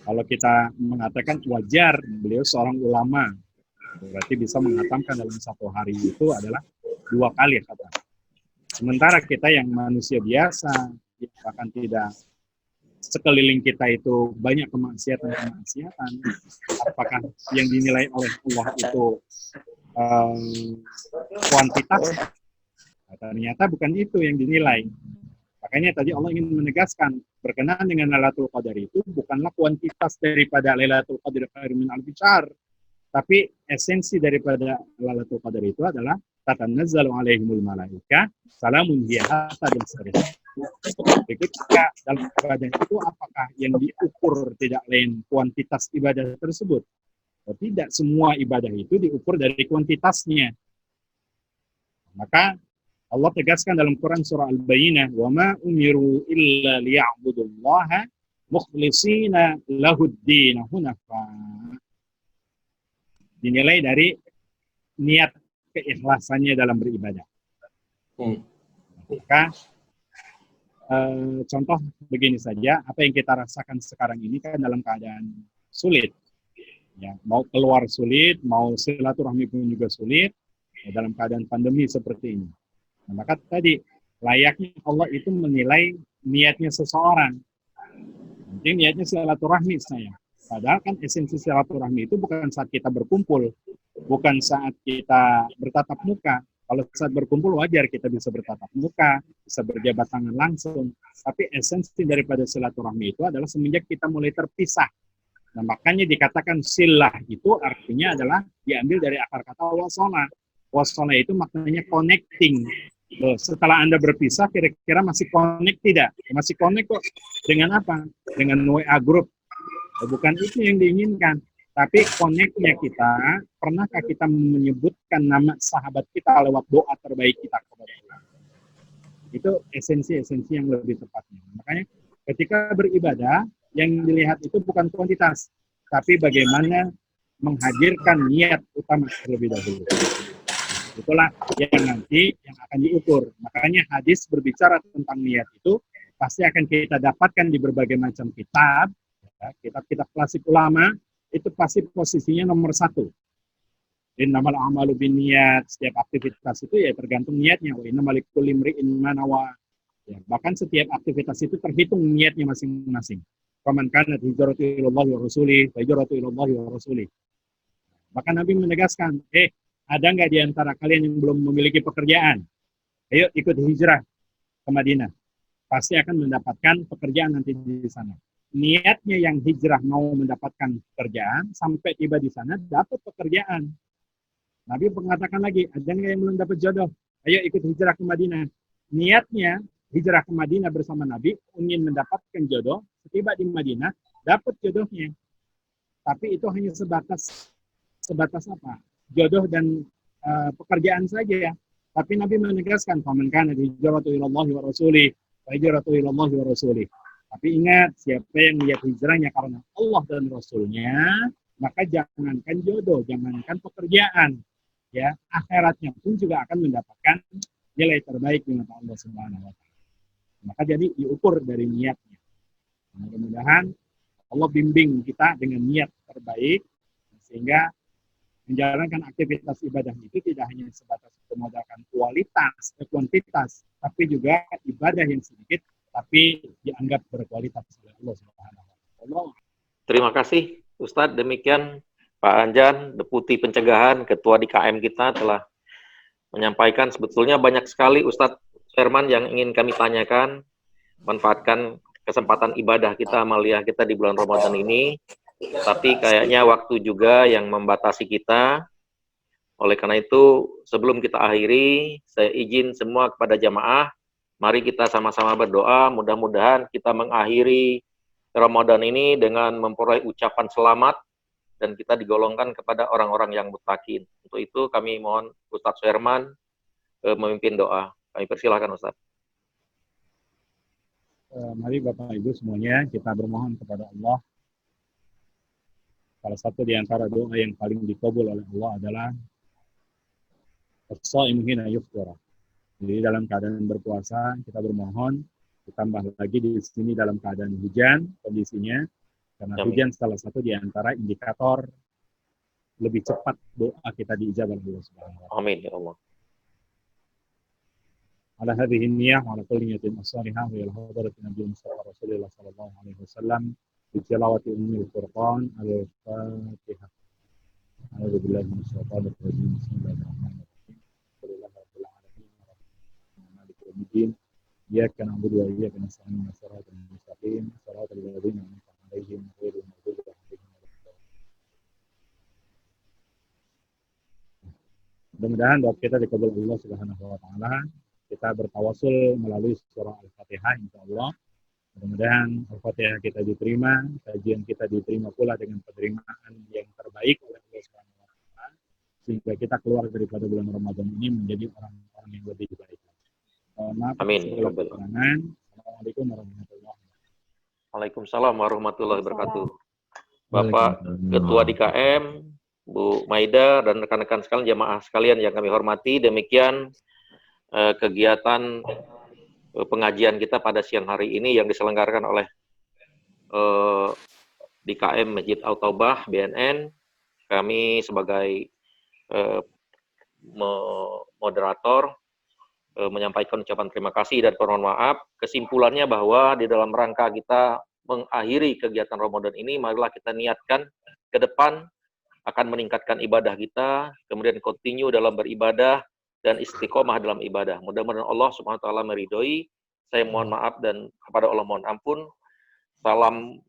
Kalau kita mengatakan wajar beliau seorang ulama, berarti bisa menghatamkan dalam satu hari itu adalah 2 kali khatam. Sementara kita yang manusia biasa, bahkan tidak sekeliling kita itu banyak kemaksiatan, apakah yang dinilai oleh Allah itu kuantitas? Nah, ternyata bukan itu yang dinilai. Makanya tadi Allah ingin menegaskan berkenaan dengan Lailatul Qadar itu bukanlah kuantitas daripada Lailatul Qadar khairun min alfi syahr, tapi esensi daripada Lailatul Qadar itu adalah tatanazzalu alaihimul malaika salamun hiya hatta dan ketika dalam ibadah itu apakah yang diukur tidak lain kuantitas ibadah tersebut? Tidak semua ibadah itu diukur dari kuantitasnya. Maka Allah tegaskan dalam Quran surah Al-Bayyinah, "Wa ma umiru illa liya'budullaha mukhlishina lahud-din hunafa." Dinilai dari niat keikhlasannya dalam beribadah. Maka contoh begini saja, apa yang kita rasakan sekarang ini kan dalam keadaan sulit. Ya, mau keluar sulit, mau silaturahmi pun juga sulit, ya, dalam keadaan pandemi seperti ini. Nah, maka tadi layaknya Allah itu menilai niatnya seseorang. Mungkin niatnya silaturahmi saya. Padahal kan esensi silaturahmi itu bukan saat kita berkumpul, bukan saat kita bertatap muka. Kalau saat berkumpul wajar kita bisa bertatap muka, bisa berjabat tangan langsung. Tapi esensi daripada silaturahmi itu adalah semenjak kita mulai terpisah. Nah, makanya dikatakan silah itu artinya adalah diambil dari akar kata wasona. Wasona itu maknanya connecting. Setelah Anda berpisah, kira-kira masih connect tidak? Masih connect kok. Dengan apa? Dengan WA group. Bukan itu yang diinginkan. Tapi connect-nya kita, pernahkah kita menyebutkan nama sahabat kita lewat doa terbaik kita kepada Allah? Itu esensi-esensi yang lebih tepatnya. Makanya ketika beribadah, yang dilihat itu bukan kuantitas, tapi bagaimana menghadirkan niat utama terlebih dahulu. Itulah yang nanti yang akan diukur. Makanya hadis berbicara tentang niat itu pasti akan kita dapatkan di berbagai macam kitab, ya, kitab-kitab klasik ulama, itu pasti posisinya nomor 1. Innamal a'malu binniyat, setiap aktivitas itu ya tergantung niatnya. Wa innamal likulli imri'in ma nawa. Ya, bahkan setiap aktivitas itu terhitung niatnya masing-masing. Faman kanat hijratu ilallahi wa rasulih, fa hijratu ilallahi wa rasulih. Maka Nabi menegaskan, ada nggak di antara kalian yang belum memiliki pekerjaan? Ayo ikut hijrah ke Madinah. Pasti akan mendapatkan pekerjaan nanti di sana. Niatnya yang hijrah mau mendapatkan pekerjaan, sampai tiba di sana dapat pekerjaan. Nabi mengatakan lagi, ada nggak yang belum dapat jodoh? Ayo ikut hijrah ke Madinah. Niatnya hijrah ke Madinah bersama Nabi, ingin mendapatkan jodoh, setiba di Madinah, dapat jodohnya. Tapi itu hanya sebatas apa? Jodoh dan pekerjaan saja ya. Tapi Nabi menegaskan, "Faman kana hijratuhu ilallahi wa rasulih, fa hijratuhu ilallahi wa rasulih." Tapi ingat, siapa yang niat hijrahnya karena Allah dan Rasulnya, maka jangankan jodoh, jangankan pekerjaan, ya akhiratnya pun juga akan mendapatkan nilai terbaik di mata Allah Subhanahu wa taala. Maka jadi diukur dari niatnya. Mudah-mudahan Allah bimbing kita dengan niat terbaik sehingga menjalankan aktivitas ibadah itu tidak hanya sebatas memodalkan kuantitas, tapi juga ibadah yang sedikit tapi dianggap berkualitas oleh Allah Subhanahu wa taala. Terima kasih Ustadz. Demikian Pak Anjan, Deputi Pencegahan, Ketua DKM kita telah menyampaikan. Sebetulnya banyak sekali Ustadz Herman yang ingin kami tanyakan. Manfaatkan kesempatan ibadah kita, amalia kita di bulan Ramadan ini. Tapi kayaknya waktu juga yang membatasi kita. Oleh karena itu, sebelum kita akhiri, saya izin semua kepada jamaah, mari kita sama-sama berdoa, mudah-mudahan kita mengakhiri Ramadan ini dengan memperoleh ucapan selamat, dan kita digolongkan kepada orang-orang yang muttaqin. Untuk itu kami mohon Ustadz Herman memimpin doa. Kami persilahkan Ustadz. Mari Bapak Ibu semuanya kita bermohon kepada Allah. Salah satu di antara doa yang paling dikabul oleh Allah adalah as-shaimu hina yufṭir. Jadi dalam keadaan berpuasa kita bermohon, ditambah lagi di sini dalam keadaan hujan kondisinya, karena hujan salah satu di antara indikator lebih cepat doa kita diijabah oleh Allah Subhanahu wa taala. Amin ya Allah. Ala hadhihi niyyah wa ala kulli niyatin as-salihah wa ila hadratin Nabi Mustafa Rasulullah sallallahu alaihi wasallam bi tilawati ummil Qur'an al-Fatihah. A'udzu billahi minasy syaithanir rajim. Bismillahirrahmanirrahim. Alhamdulillahirabbil alamin. Maliki yaumiddin. Iyyaka na'budu wa iyyaka nasta'in. Shiratal mustaqim. Shiratal ladzina an'amta 'alaihim ghairil maghdubi 'alaihim waladdallin. Mudah-mudahan doa kita dikabul Allah Subhanahu wa taala. Kita bertawasul melalui surah Al-Fatihah insyaallah. Mudah-mudahan Al-Fatihah kita diterima, kajian kita diterima pula dengan penerimaan yang terbaik oleh Allah Subhanahu wa taala, sehingga kita keluar daripada bulan Ramadan ini menjadi orang-orang yang lebih baik. Maaf, amin. Assalamualaikum warahmatullahi wabarakatuh. Waalaikumsalam warahmatullahi wabarakatuh. Bapak Ketua DKM, Bu Maida, dan rekan-rekan sekalian, jamaah sekalian yang kami hormati, demikian kegiatan pengajian kita pada siang hari ini yang diselenggarakan oleh DKM Masjid Al-Taubah BNN. Kami sebagai moderator menyampaikan ucapan terima kasih dan permohonan maaf. Kesimpulannya bahwa di dalam rangka kita mengakhiri kegiatan Ramadan ini, marilah kita niatkan ke depan akan meningkatkan ibadah kita, kemudian continue dalam beribadah dan istiqomah dalam ibadah. Mudah-mudahan Allah Subhanahu wa taala meridhoi. Saya mohon maaf dan kepada Allah mohon ampun. Salam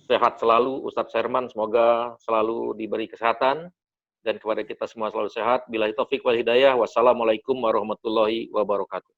sehat selalu Ustadz Herman, semoga selalu diberi kesehatan dan kepada kita semua selalu sehat. Billahi taufik wal hidayah. Wassalamualaikum warahmatullahi wabarakatuh.